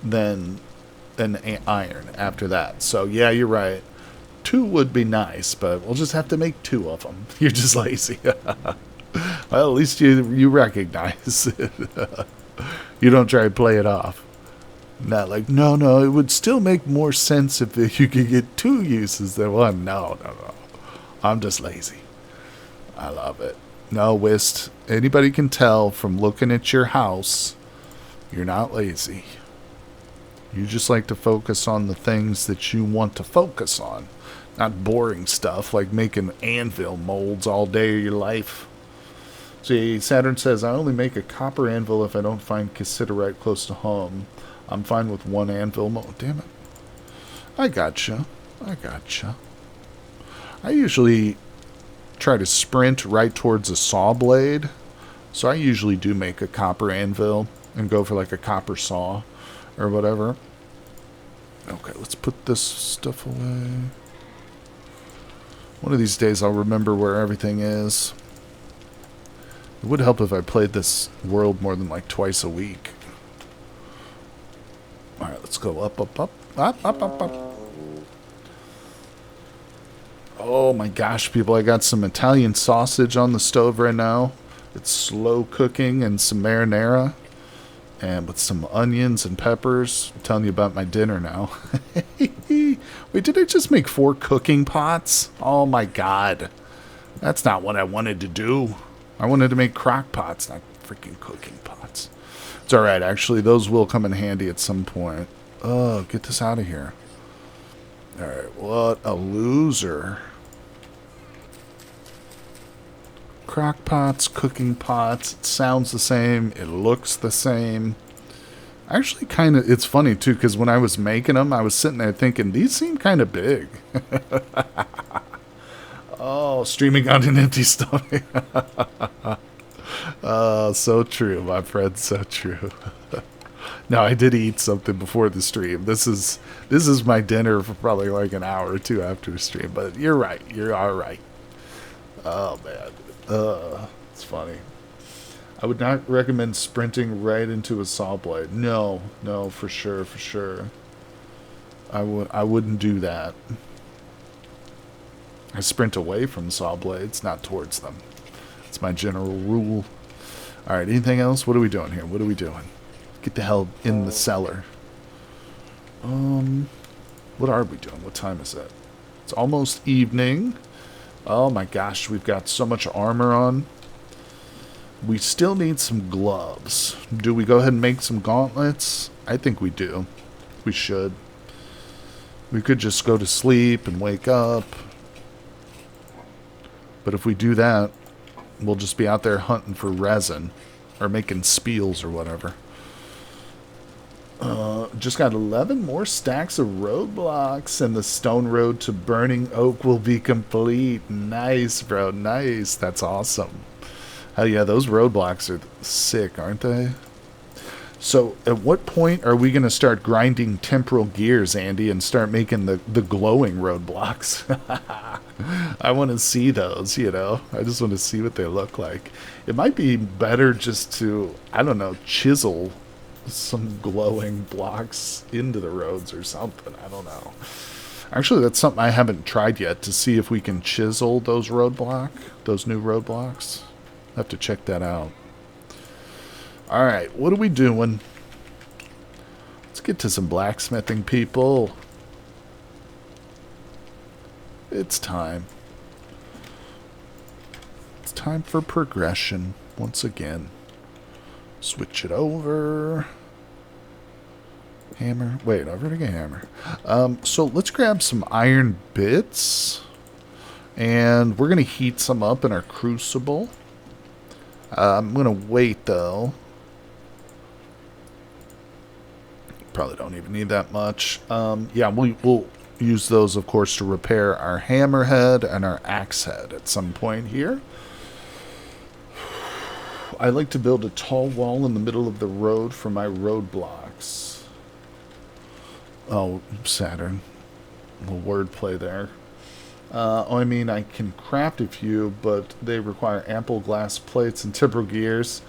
then an iron after that. So, yeah, you're right. 2 would be nice, but we'll just have to make 2 of them. You're just lazy. Well, at least you recognize it. You don't try to play it off. Not like, no, it would still make more sense if you could get 2 uses than 1. No. I'm just lazy. I love it. No, Whist, anybody can tell from looking at your house, you're not lazy. You just like to focus on the things that you want to focus on. Not boring stuff like making anvil molds all day of your life. See, Saturn says, I only make a copper anvil if I don't find cassiterite close to home. I'm fine with 1 anvil mold. Damn it. I gotcha. I usually try to sprint right towards a saw blade. So I usually do make a copper anvil and go for like a copper saw or whatever. Okay, let's put this stuff away. One of these days I'll remember where everything is. It would help if I played this world more than like twice a week. Alright, let's go up. Oh my gosh, people, I got some Italian sausage on the stove right now. It's slow cooking and some marinara. And with some onions and peppers. I'm telling you about my dinner now. Wait, did I just make 4 cooking pots? Oh my god. That's not what I wanted to do. I wanted to make crock pots, not freaking cooking pots. It's alright, actually, those will come in handy at some point. Oh, get this out of here. Alright, what a loser. Crock pots, cooking pots, it sounds the same, it looks the same. Actually, kind of, it's funny too, because when I was making them, I was sitting there thinking, these seem kind of big. Oh, streaming on an empty stomach. Oh, so true, my friend, so true. No, I did eat something before the stream. This is my dinner for probably like an hour or 2 after the stream. But you're right. You're all right. Oh, man. It's funny. I would not recommend sprinting right into a saw blade. No, for sure. I wouldn't do that. I sprint away from saw blades, not towards them. It's my general rule. All right, anything else? What are we doing here? What are we doing? Get the hell in the cellar. What are we doing? What time is it? It's almost evening. Oh my gosh, we've got so much armor on. We still need some gloves. Do we go ahead and make some gauntlets? I think we do. We should. We could just go to sleep and wake up. But if we do that, we'll just be out there hunting for resin. Or making spiels or whatever. Just got 11 more stacks of roadblocks, and the stone road to Burning Oak will be complete. Nice, bro. Nice. That's awesome. Hell yeah, those roadblocks are sick, aren't they? So, at what point are we going to start grinding temporal gears, Andy, and start making the glowing roadblocks? I want to see those, you know. I just want to see what they look like. It might be better just to, I don't know, chisel some glowing blocks into the roads or something. I don't know. Actually, that's something I haven't tried yet, to see if we can chisel those new roadblocks. I have to check that out. Alright, what are we doing? Let's get to some blacksmithing, people. It's time. It's time for progression once again. Switch it over. Hammer. Wait, I've already got a hammer. So let's grab some iron bits. And we're going to heat some up in our crucible. I'm going to wait, though. Probably don't even need that much. Yeah, we'll use those, of course, to repair our hammerhead and our axe head at some point here. I like to build a tall wall in the middle of the road for my roadblocks. Oh, Saturn. A little wordplay there. I mean, I can craft a few, but they require ample glass plates and temporal gears,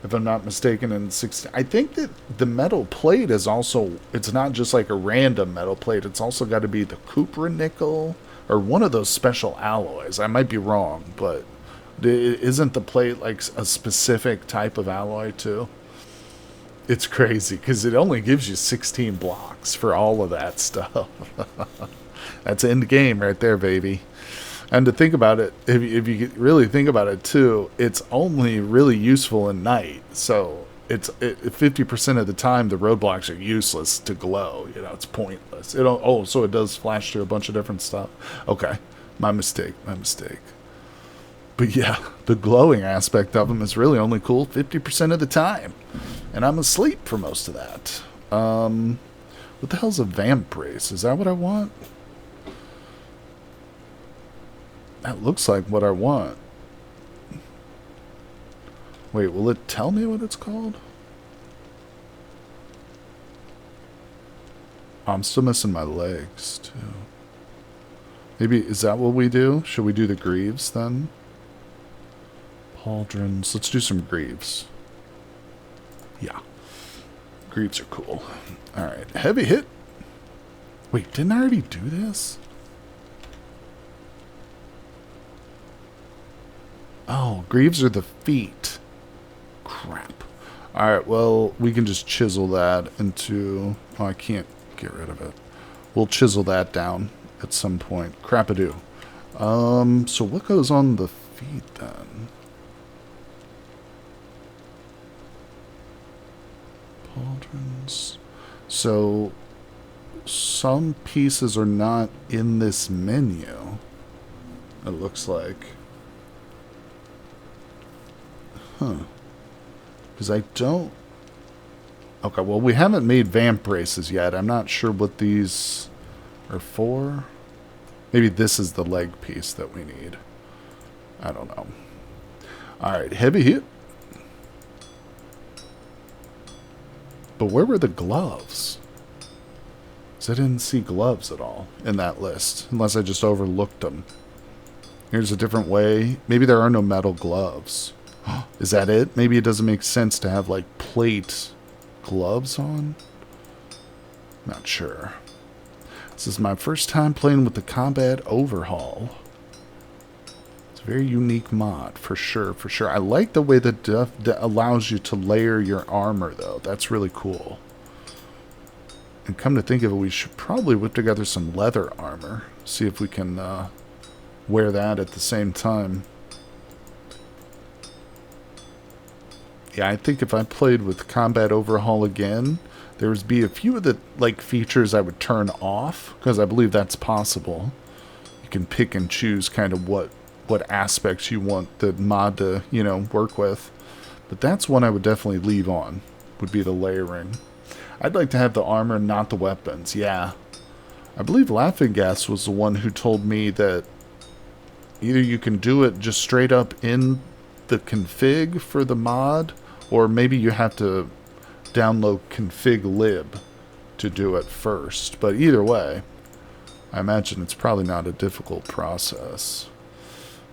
if I'm not mistaken. And I think that the metal plate is also, it's not just like a random metal plate. It's also got to be the cupronickel or one of those special alloys. I might be wrong, but isn't the plate like a specific type of alloy too? It's crazy because it only gives you 16 blocks for all of that stuff. That's end game right there, baby. And to think about it, if you really think about it too, it's only really useful at night. So 50% of the time the roadblocks are useless to glow. You know, it's pointless. So it does flash through a bunch of different stuff. Okay, my mistake. But yeah, the glowing aspect of them is really only cool 50% of the time. And I'm asleep for most of that. What the hell's a vambrace? Is that what I want? That looks like what I want. Wait, will it tell me what it's called? Oh, I'm still missing my legs, too. Maybe, is that what we do? Should we do the greaves, then? Pauldrons. Let's do some greaves. Yeah. Greaves are cool. Alright, heavy hit. Wait, didn't I already do this? Oh, greaves are the feet. Crap. Alright, well, we can just chisel that into... Oh, I can't get rid of it. We'll chisel that down at some point. Crap-a-doo. So what goes on the feet, then? Pauldrons. So, some pieces are not in this menu. It looks like. Huh. Because I don't... Okay, well, we haven't made vambraces yet. I'm not sure what these are for. Maybe this is the leg piece that we need. I don't know. Alright, heavy hit. But where were the gloves? Because I didn't see gloves at all in that list. Unless I just overlooked them. Here's a different way. Maybe there are no metal gloves. Is that it? Maybe it doesn't make sense to have, like, plate gloves on? Not sure. This is my first time playing with the Combat Overhaul. It's a very unique mod, for sure, for sure. I like the way that allows you to layer your armor, though. That's really cool. And come to think of it, we should probably whip together some leather armor. See if we can wear that at the same time. Yeah, I think if I played with Combat Overhaul again, there would be a few of the features I would turn off, because I believe that's possible. You can pick and choose kind of what aspects you want the mod to, work with. But that's one I would definitely leave on, would be the layering. I'd like to have the armor, not the weapons, yeah. I believe Laughing Gas was the one who told me that either you can do it just straight up in the config for the mod, or maybe you have to download config lib to do it first. But either way, I imagine it's probably not a difficult process.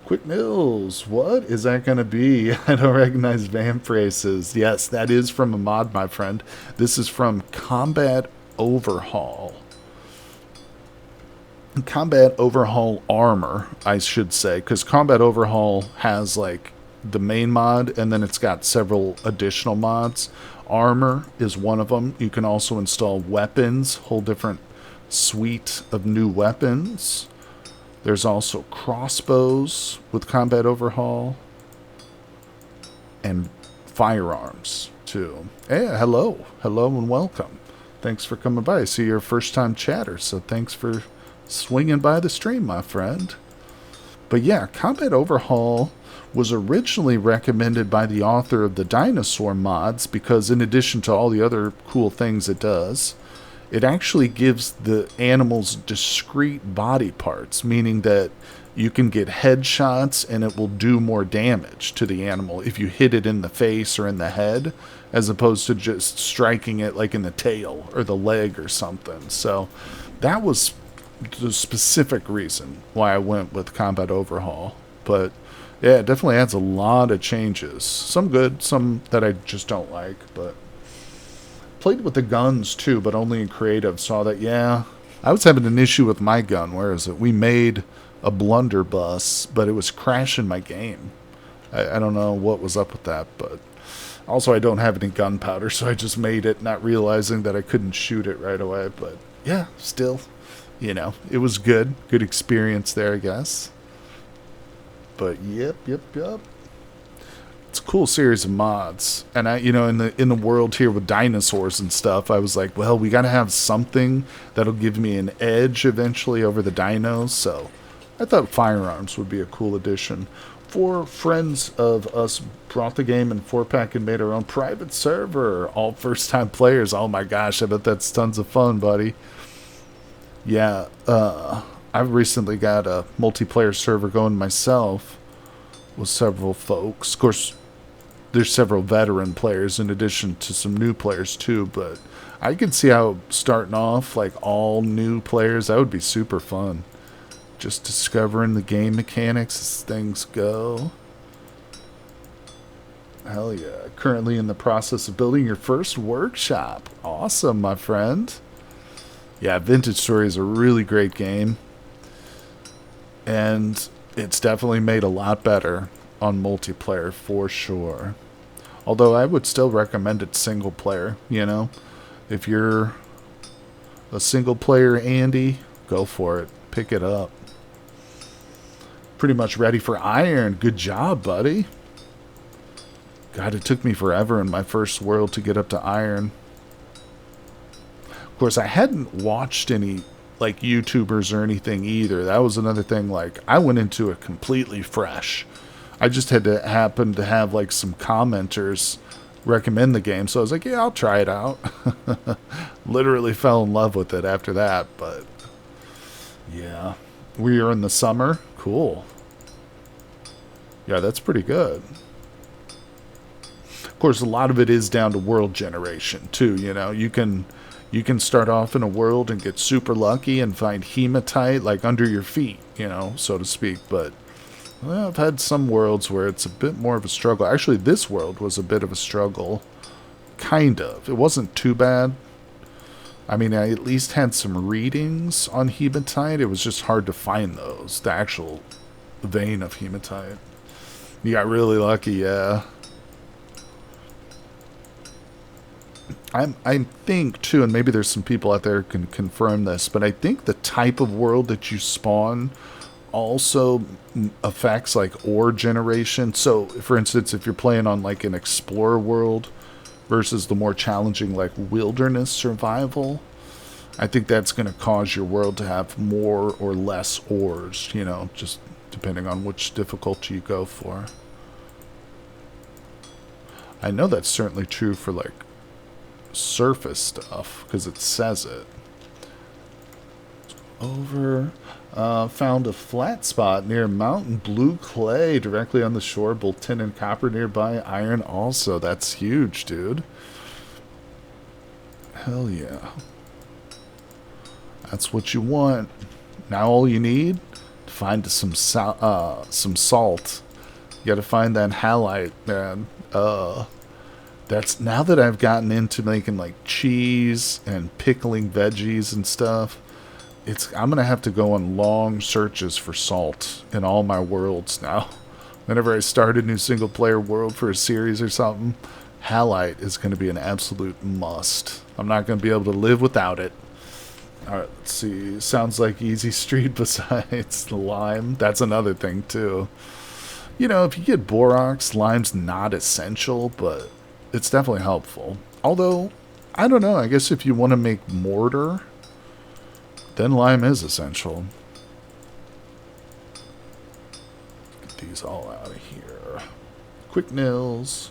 Quick Mills, what is that going to be? I don't recognize vambraces. Yes, that is from a mod, my friend. This is from Combat Overhaul. Combat Overhaul Armor, I should say, because Combat Overhaul has the main mod, and then it's got several additional mods. Armor is one of them. You can also install weapons, whole different suite of new weapons. There's also crossbows with Combat Overhaul, and firearms too. Hey, hello and welcome. Thanks for coming by. I see you're a first-time chatter, so thanks for swinging by the stream, my friend. But yeah, Combat Overhaul was originally recommended by the author of the dinosaur mods because in addition to all the other cool things it does, it actually gives the animals discrete body parts, meaning that you can get headshots and it will do more damage to the animal if you hit it in the face or in the head, as opposed to just striking it in the tail or the leg or something. So that was the specific reason why I went with Combat Overhaul. But yeah, it definitely adds a lot of changes. Some good, some that I just don't like. But played with the guns too, but only in creative. Saw that, yeah. I was having an issue with my gun. Where is it? We made a blunderbuss, but it was crashing my game. I don't know what was up with that, but Also, I don't have any gunpowder, so I just made it, not realizing that I couldn't shoot it right away. But yeah, still, it was good. Good experience there, I guess. But yep. It's a cool series of mods. And in the world here with dinosaurs and stuff, I was like, well, we got to have something that'll give me an edge eventually over the dinos. So I thought firearms would be a cool addition. 4 friends of us brought the game in 4-pack and made our own private server. All first-time players. Oh my gosh, I bet that's tons of fun, buddy. Yeah, I've recently got a multiplayer server going myself with several folks. Of course, there's several veteran players in addition to some new players too, but I can see how starting off like all new players, that would be super fun. Just discovering the game mechanics as things go. Hell yeah. Currently in the process of building your first workshop. Awesome, my friend. Yeah, Vintage Story is a really great game. And it's definitely made a lot better on multiplayer for sure. Although I would still recommend it single player, If you're a single player Andy, go for it. Pick it up. Pretty much ready for iron. Good job, buddy. God, it took me forever in my first world to get up to iron. Of course, I hadn't watched any like YouTubers or anything either. That was another thing. Like, I went into it completely fresh. I just had to happen to have like some commenters recommend the game, so I was like, yeah, I'll try it out. Literally fell in love with it after that. But yeah, we are in the summer. Cool. Yeah, that's pretty good. Of course, a lot of it is down to world generation too. You can start off in a world and get super lucky and find hematite like under your feet, so to speak. But well, I've had some worlds where it's a bit more of a struggle. Actually, this world was a bit of a struggle. Kind of. It wasn't too bad. I mean, I at least had some readings on hematite. It was just hard to find those, the actual vein of hematite. You got really lucky, yeah. I think, too, and maybe there's some people out there who can confirm this, but I think the type of world that you spawn also affects, like, ore generation. So, for instance, if you're playing on, like, an explorer world versus the more challenging, like, wilderness survival, I think that's going to cause your world to have more or less ores, just depending on which difficulty you go for. I know that's certainly true for, like, surface stuff, because it says it. Found a flat spot near mountain blue clay directly on the shore, both tin and copper nearby, iron also. That's huge, dude. Hell yeah. That's what you want. Now all you need to find some salt. You gotta find that halite, man. That's now that I've gotten into making like cheese and pickling veggies and stuff. I'm gonna have to go on long searches for salt in all my worlds now. Whenever I start a new single player world for a series or something, halite is gonna be an absolute must. I'm not gonna be able to live without it. Alright, let's see. Sounds like Easy Street besides the lime. That's another thing too. If you get borax, lime's not essential, but it's definitely helpful. Although, I don't know, I guess if you want to make mortar, then lime is essential. Get these all out of here. Quick nils.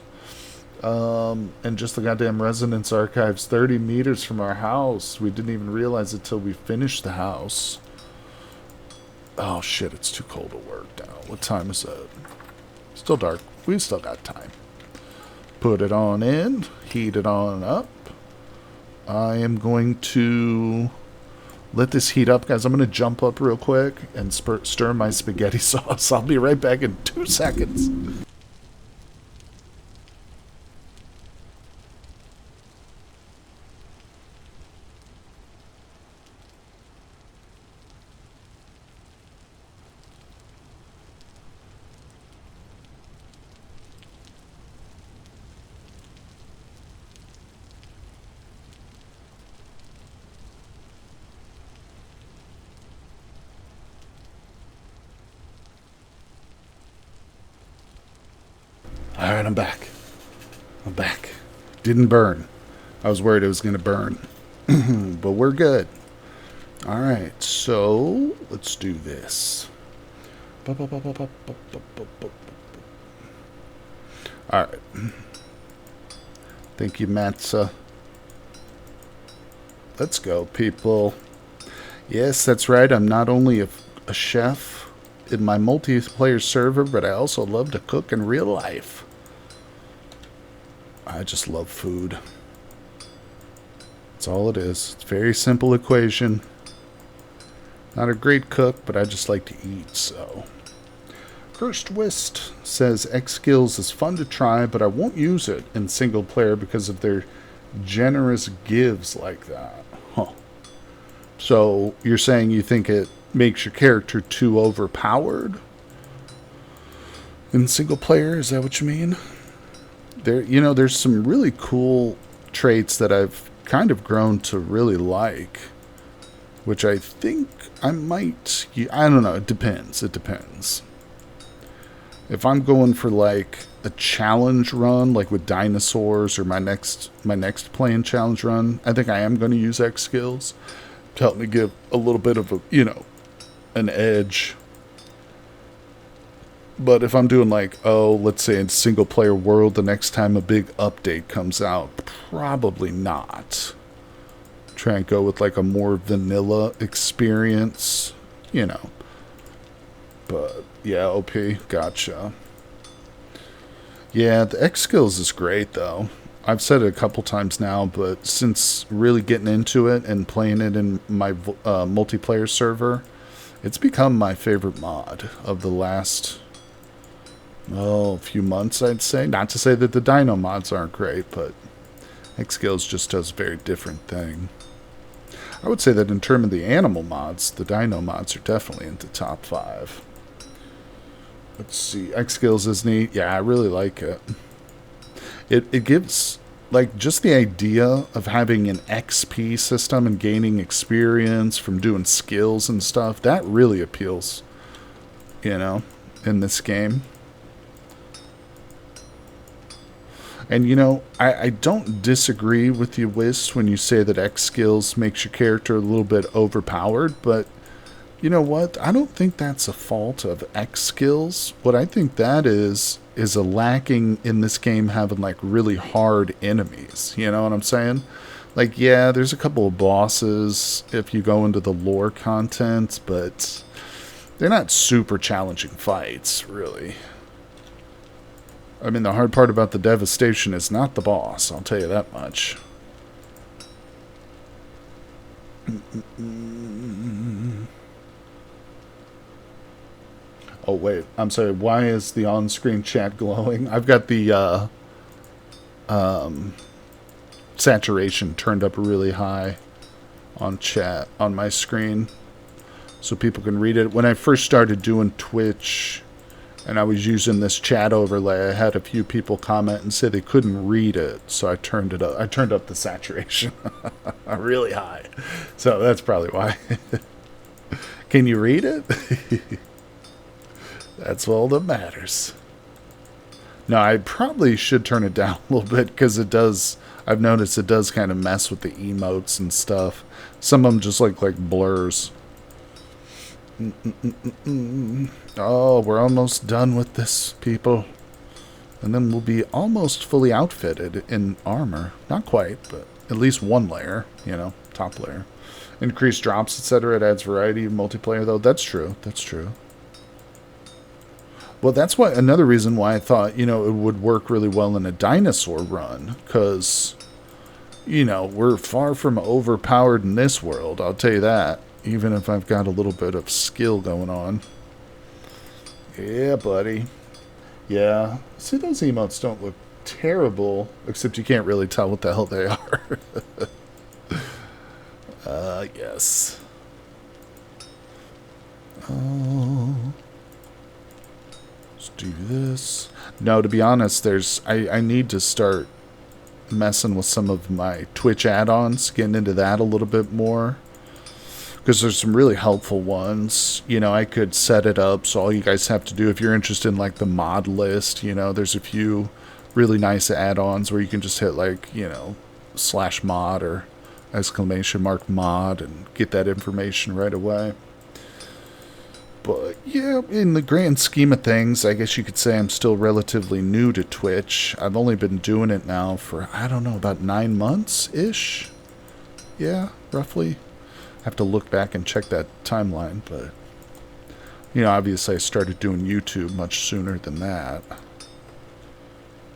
And just the goddamn Resonance Archives 30 meters from our house. We didn't even realize it till we finished the house. Oh shit, it's too cold to work now. What time is it? Still dark. We've still got time. Put it on in. Heat it on up. I am going to let this heat up, guys. I'm going to jump up real quick and stir my spaghetti sauce. I'll be right back in 2 seconds. Alright, I'm back. I'm back. Didn't burn. I was worried it was going to burn. But we're good. Alright, so let's do this. Alright. Thank you, Matza. Let's go, people. Yes, that's right. I'm not only a chef in my multiplayer server, but I also love to cook in real life. I just love food. That's all it is. It's a very simple equation. Not a great cook, but I just like to eat, so. Cursed Wist says X skills is fun to try, but I won't use it in single player because of their generous gives like that. Huh. So you're saying you think it makes your character too overpowered in single player? Is that what you mean? There's some really cool traits that I've kind of grown to really like, which I think I might. I don't know. It depends. It depends. If I'm going for like a challenge run, like with dinosaurs, or my next playing challenge run, I think I am going to use X skills to help me give a little bit of an edge. But if I'm doing like, let's say in single player world, the next time a big update comes out, probably not. Try and go with like a more vanilla experience, But yeah, OP, gotcha. Yeah, the X skills is great though. I've said it a couple times now, but since really getting into it and playing it in my multiplayer server, it's become my favorite mod of the last few months, I'd say. Not to say that the dino mods aren't great, but X skills just does a very different thing. I would say that in terms of the animal mods, the dino mods are definitely into top 5. Let's see. X skills is neat. Yeah, I really like it. It gives, like, just the idea of having an XP system and gaining experience from doing skills and stuff, that really appeals, in this game. And, I don't disagree with you, Wist, when you say that X skills makes your character a little bit overpowered, but you know what? I don't think that's a fault of X skills. What I think that is a lacking in this game having, like, really hard enemies. You know what I'm saying? Like, yeah, there's a couple of bosses if you go into the lore content, but they're not super challenging fights, really. I mean, the hard part about the devastation is not the boss, I'll tell you that much. Oh, wait. I'm sorry. Why is the on-screen chat glowing? I've got the saturation turned up really high on chat on my screen so people can read it. When I first started doing Twitch and I was using this chat overlay, I had a few people comment and say they couldn't read it, so I turned it up. I turned up the saturation really high. So that's probably why. Can you read it? That's all that matters. No, I probably should turn it down a little bit because it does. I've noticed it does kind of mess with the emotes and stuff. Some of them just like blurs. Oh, we're almost done with this, people. And then we'll be almost fully outfitted in armor. Not quite, but at least one layer, top layer. Increased drops, etc. It adds variety of multiplayer, though. That's true. That's true. Well, that's why another reason why I thought, it would work really well in a dinosaur run. Because, we're far from overpowered in this world. I'll tell you that. Even if I've got a little bit of skill going on. Yeah, buddy. Yeah. See, those emotes don't look terrible. Except you can't really tell what the hell they are. Yes. Oh. Let's do this. No, to be honest, I need to start messing with some of my Twitch add-ons. Getting into that a little bit more. because there's some really helpful ones. You know, I could set it up so all you guys have to do, if you're interested in like the mod list, you know, there's a few really nice add-ons where you can just hit like, you know, /mod or !mod and get that information right away. But yeah, in the grand scheme of things, I guess you could say I'm still relatively new to Twitch. I've only been doing it now for, I don't know, about 9 months-ish. Yeah, roughly. I have to look back and check that timeline, but you know, obviously I started doing YouTube much sooner than that.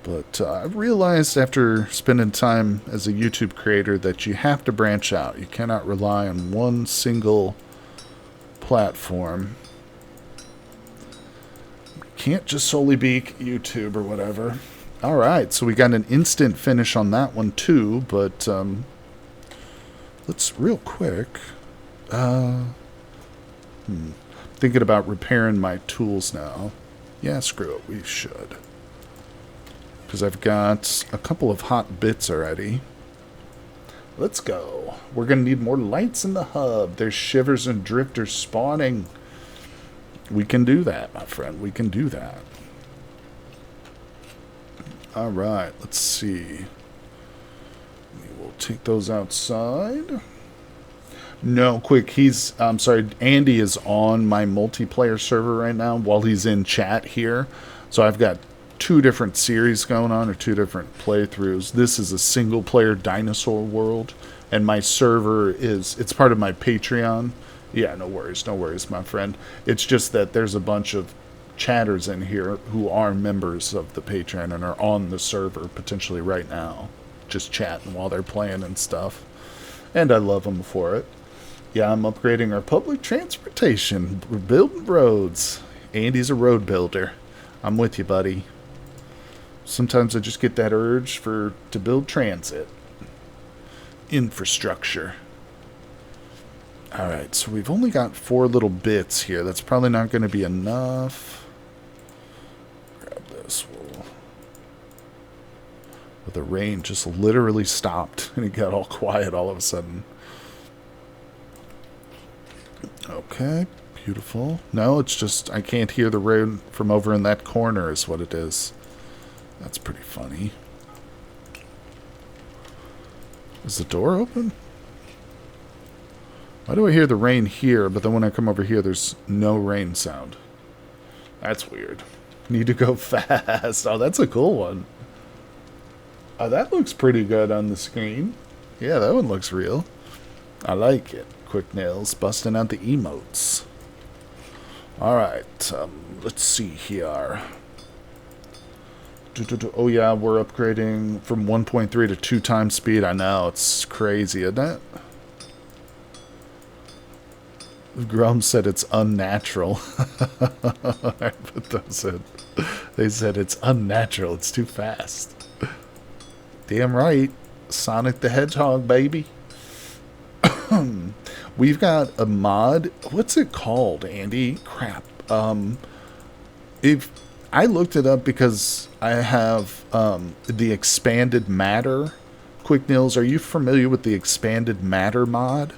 But I realized after spending time as a YouTube creator that you have to branch out. You cannot rely on one single platform. Can't just solely be YouTube or whatever. Alright, so we got an instant finish on that one too, but let's real quick. Thinking about repairing my tools now. Yeah, screw it, we should. Because I've got a couple of hot bits already. Let's go. We're going to need more lights in the hub. There's shivers and drifters spawning. We can do that, my friend. We can do that. Alright, let's see. We will take those outside. No, quick, I'm sorry, Andy is on my multiplayer server right now while he's in chat here. So I've got 2 different series going on, or 2 different playthroughs. This is a single player dinosaur world, and my server it's part of my Patreon. Yeah, no worries, my friend. It's just that there's a bunch of chatters in here who are members of the Patreon and are on the server potentially right now, just chatting while they're playing and stuff. And I love them for it. Yeah, I'm upgrading our public transportation. We're building roads. Andy's a road builder. I'm with you, buddy. Sometimes I just get that urge to build transit. Infrastructure. Alright, so we've only got 4 little bits here. That's probably not going to be enough. Grab this. Well, the rain just literally stopped and it got all quiet all of a sudden. Okay, beautiful. No, it's just I can't hear the rain from over in that corner is what it is. That's pretty funny. Is the door open? Why do I hear the rain here, but then when I come over here, there's no rain sound? That's weird. Need to go fast. Oh, that's a cool one. Oh, that looks pretty good on the screen. Yeah, that one looks real. I like it. Quick nails busting out the emotes. Alright, let's see here. Oh yeah, we're upgrading from 1.3 to 2 times speed. I know, it's crazy, isn't it? Grum said it's unnatural. But they said it's unnatural, it's too fast. Damn right. Sonic the Hedgehog, baby. We've got a mod. What's it called, Andy? Crap. If I looked it up because I have the expanded matter. Quick Nils, are you familiar with the expanded matter mod?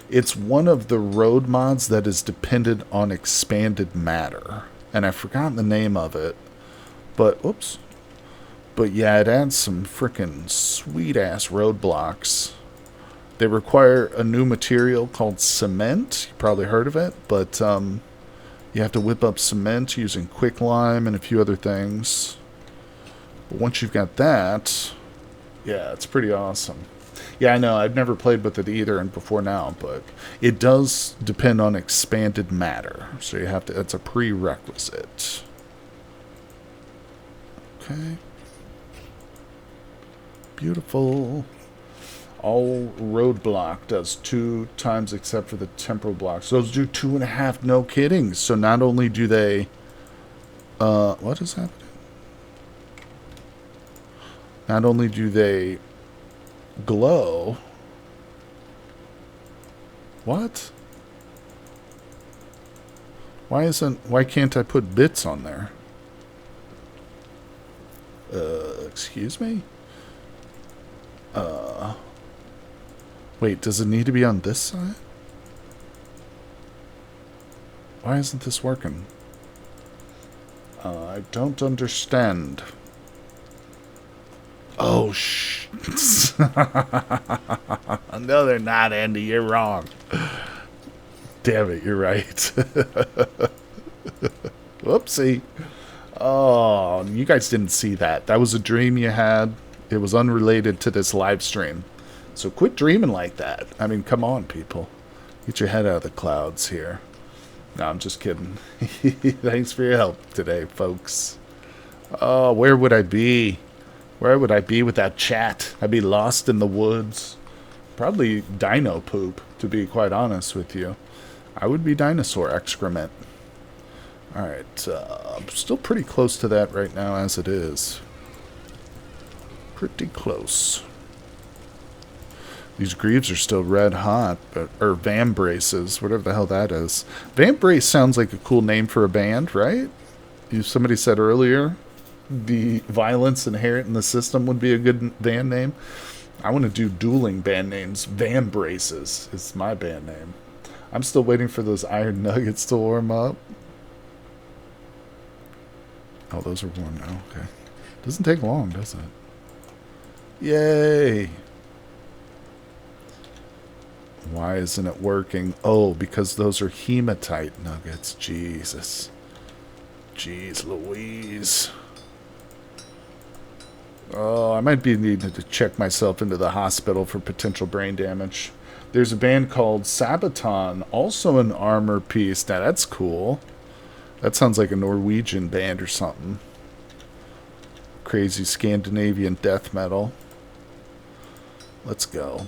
It's one of the road mods that is dependent on expanded matter, and I've forgotten the name of it. But oops. But yeah, it adds some freaking sweet ass roadblocks. They require a new material called cement. You probably heard of it, but you have to whip up cement using quicklime and a few other things. But once you've got that, yeah, it's pretty awesome. Yeah, I know, I've never played with it either and before now, but it does depend on expanded matter. So you have to, that's a prerequisite. Okay. Beautiful. All roadblock does 2 times except for the temporal blocks. Those do 2.5, no kidding. So not only do they... what is happening? Not only do they glow... What? Why can't I put bits on there? Excuse me? Wait, does it need to be on this side? Why isn't this working? I don't understand. Oh, no, they're not, Andy. You're wrong. Damn it, you're right. Whoopsie. Oh, you guys didn't see that. That was a dream you had. It was unrelated to this live stream. So quit dreaming like that. I mean, come on, people. Get your head out of the clouds here. No, I'm just kidding. Thanks for your help today, folks. Oh, where would I be? Where would I be without chat? I'd be lost in the woods. Probably dino poop, to be quite honest with you. I would be dinosaur excrement. Alright, I'm still pretty close to that right now as it is. Pretty close. These greaves are still red hot, but, or vambraces, whatever the hell that is. Vambrace sounds like a cool name for a band, right? Somebody said earlier the violence inherent in the system would be a good band name. I want to do dueling band names. Vambraces is my band name. I'm still waiting for those iron nuggets to warm up. Oh, those are warm now. Okay. Doesn't take long, does it? Yay! Why isn't it working? Oh, because those are hematite nuggets. Jesus. Jeez Louise. Oh, I might be needing to check myself into the hospital for potential brain damage. There's a band called Sabaton, also an armor piece. Now, that's cool. That sounds like a Norwegian band or something. Crazy Scandinavian death metal. Let's go.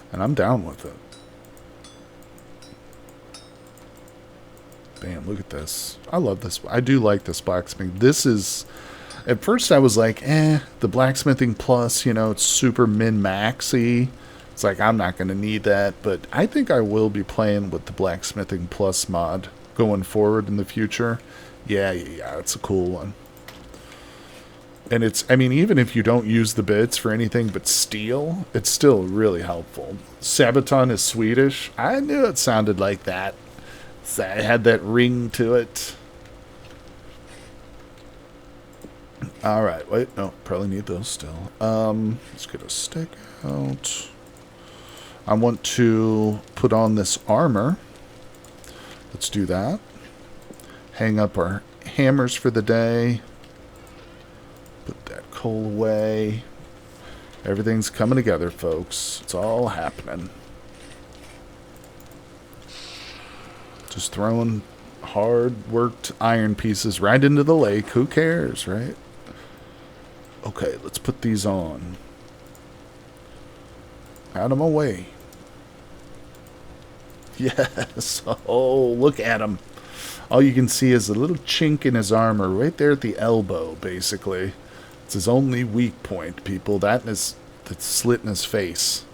And I'm down with it. Bam, look at this. I love this. I do like this blacksmithing. This is... At first I was like, the blacksmithing plus, you know, it's super min-maxy. It's like, I'm not going to need that. But I think I will be playing with the blacksmithing plus mod going forward in the future. Yeah, it's a cool one. And it's, I mean, even if you don't use the bits for anything but steel, it's still really helpful. Sabaton is Swedish. I knew it sounded like that. It had that ring to it. Alright, wait, no, probably need those still. Let's get a stick out. I want to put on this armor. Let's do that. Hang up our hammers for the day. Put that coal away. Everything's coming together, folks. It's all happening. Just throwing hard-worked iron pieces right into the lake. Who cares, right? Okay, let's put these on. Out of my way. Yes. Oh, look at him. All you can see is a little chink in his armor right there at the elbow, basically. It's his only weak point, people. That is the slit in his face.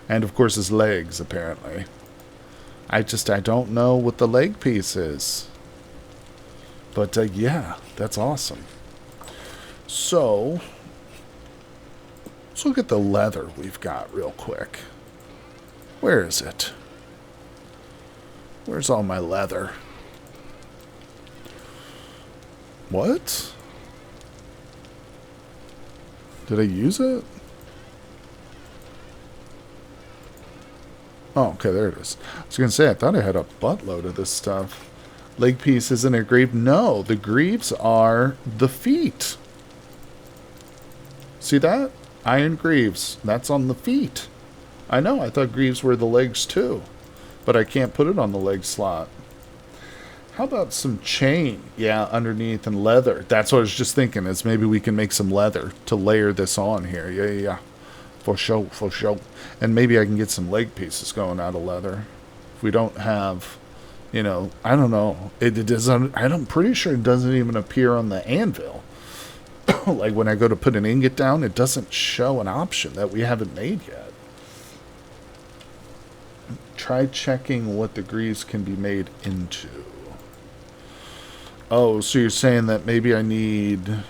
And, of course, his legs, apparently. I don't know what the leg piece is. But, yeah, that's awesome. So, let's look at the leather we've got real quick. Where is it? Where's all my leather? What? Did I use it? Oh, okay, there it is. I was going to say, I thought I had a buttload of this stuff. Leg piece isn't a greave. No, the greaves are the feet. See that? Iron greaves. That's on the feet. I know, I thought greaves were the legs too. But I can't put it on the leg slot. How about some chain? Yeah, underneath and leather. That's what I was just thinking, is maybe we can make some leather to layer this on here. Yeah. For sure, for sure. And maybe I can get some leg pieces going out of leather. If we don't have, you know, I don't know. It doesn't, I'm pretty sure it doesn't even appear on the anvil. Like when I go to put an ingot down, it doesn't show an option that we haven't made yet. Try checking what the greaves can be made into. Oh, so you're saying that maybe I need...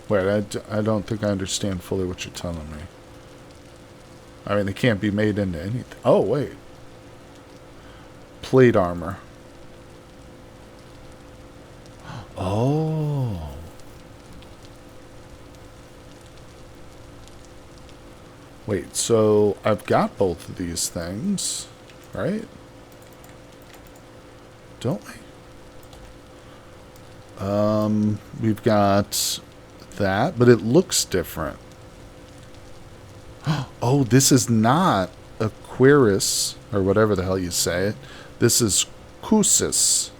Wait, I don't think I understand fully what you're telling me. I mean, they can't be made into anything. Oh, wait. Plate armor. Oh. Wait, so I've got both of these things, right? Don't we? We've got that, but it looks different. Oh, this is not a cuirass, or whatever the hell you say it. This is cusis.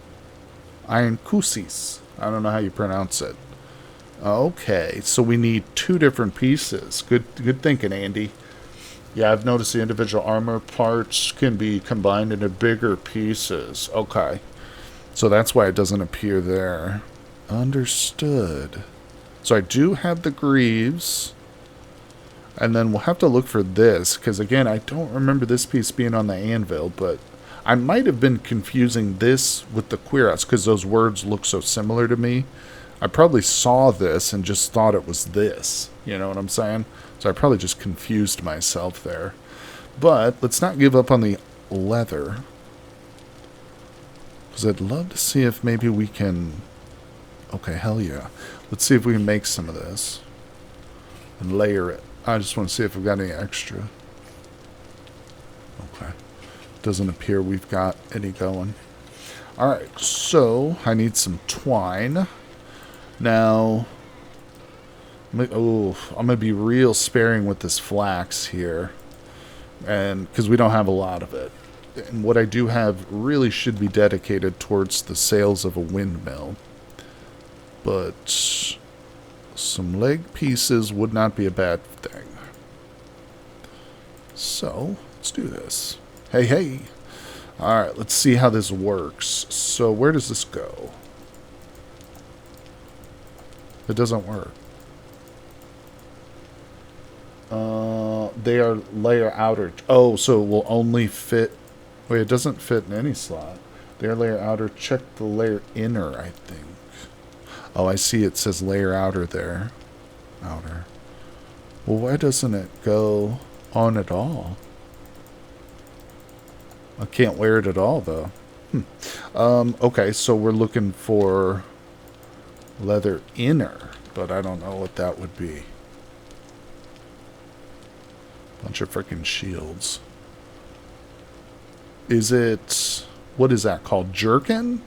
Iron cusis. I don't know how you pronounce it. Okay, so we need two different pieces. Good thinking, Andy. Yeah, I've noticed the individual armor parts can be combined into bigger pieces. Okay. So that's why it doesn't appear there. Understood. So I do have the greaves. And then we'll have to look for this, because again, I don't remember this piece being on the anvil, but I might have been confusing this with the cuirass, because those words look so similar to me. I probably saw this and just thought it was this. You know what I'm saying? So I probably just confused myself there. But let's not give up on the leather, because I'd love to see if maybe we can... Okay, hell yeah. Let's see if we can make some of this and layer it. I just want to see if we've got any extra. Okay. Doesn't appear we've got any going. Alright, so I need some twine. Now, I'm going to be real sparing with this flax here. And because we don't have a lot of it. And what I do have really should be dedicated towards the sails of a windmill. But some leg pieces would not be a bad thing. So, let's do this. Hey, hey. Alright, let's see how this works. So, where does this go? It doesn't work. They are layer outer. Oh, so it will only fit... Wait, it doesn't fit in any slot. They are layer outer. Check the layer inner, I think. Oh, I see it says layer outer there. Outer. Well, why doesn't it go on at all? I can't wear it at all, though. Okay, so we're looking for leather inner, but I don't know what that would be. Bunch of freaking shields. Is it... What is that called? Jerkin?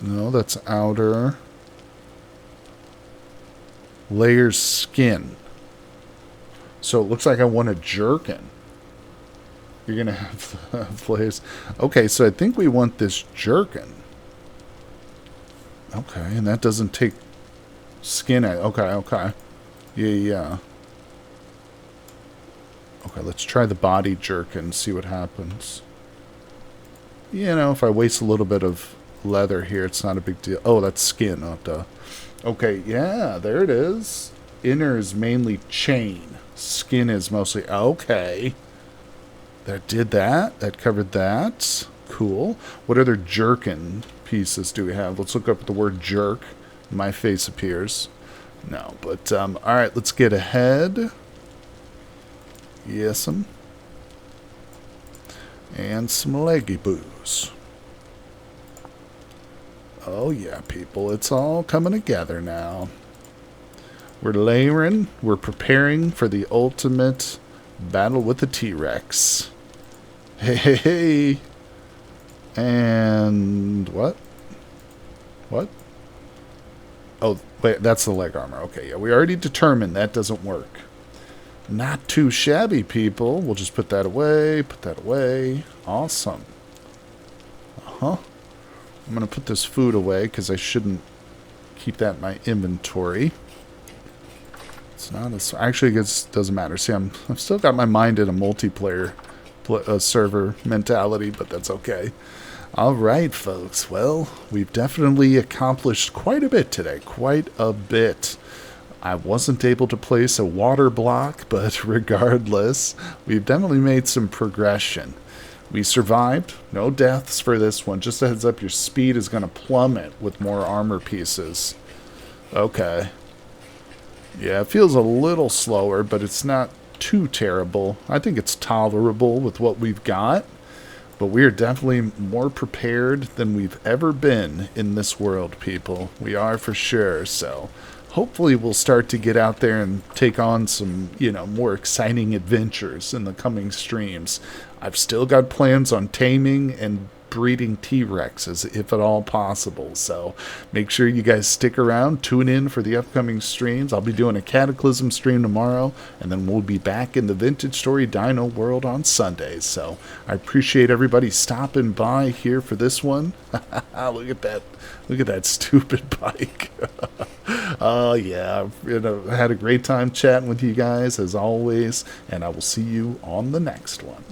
No, that's outer. Layers skin. So it looks like I want a jerkin. You're going to have layers. Okay, so I think we want this jerkin. Okay, and that doesn't take skin out. Okay. Yeah. Okay, let's try the body jerkin, see what happens. You know, if I waste a little bit of leather here, it's not a big deal. Oh, that's skin. Oh, duh. Okay, yeah, there it is. Inner is mainly chain. Skin is mostly... Okay. That did that. That covered that. Cool. What other jerkin pieces do we have? Let's look up the word jerk. My face appears. No, but, alright, let's get ahead. Yes'm. And some leggy boos. Oh yeah, people, it's all coming together now. We're layering, we're preparing for the ultimate battle with the T-Rex. Hey. And what? What? Oh, wait, that's the leg armor. Okay, yeah, we already determined that doesn't work. Not too shabby, people. We'll just put that away, put that away. Awesome. Uh-huh. I'm going to put this food away because I shouldn't keep that in my inventory. It's not as... Actually, it doesn't matter. See, I've still got my mind in a multiplayer server mentality, but that's okay. All right, folks. Well, we've definitely accomplished quite a bit today. Quite a bit. I wasn't able to place a water block, but regardless, we've definitely made some progression. We survived. No deaths for this one. Just a heads up, your speed is going to plummet with more armor pieces. Okay. Yeah, it feels a little slower, but it's not too terrible. I think it's tolerable with what we've got. But we are definitely more prepared than we've ever been in this world, people. We are for sure. So hopefully we'll start to get out there and take on some, more exciting adventures in the coming streams. I've still got plans on taming and breeding T-Rexes, if at all possible. So make sure you guys stick around, tune in for the upcoming streams. I'll be doing a Cataclysm stream tomorrow, and then we'll be back in the Vintage Story Dino world on Sundays. So I appreciate everybody stopping by here for this one. Look at that. Look at that stupid bike. Oh, yeah. I had a great time chatting with you guys, as always, and I will see you on the next one.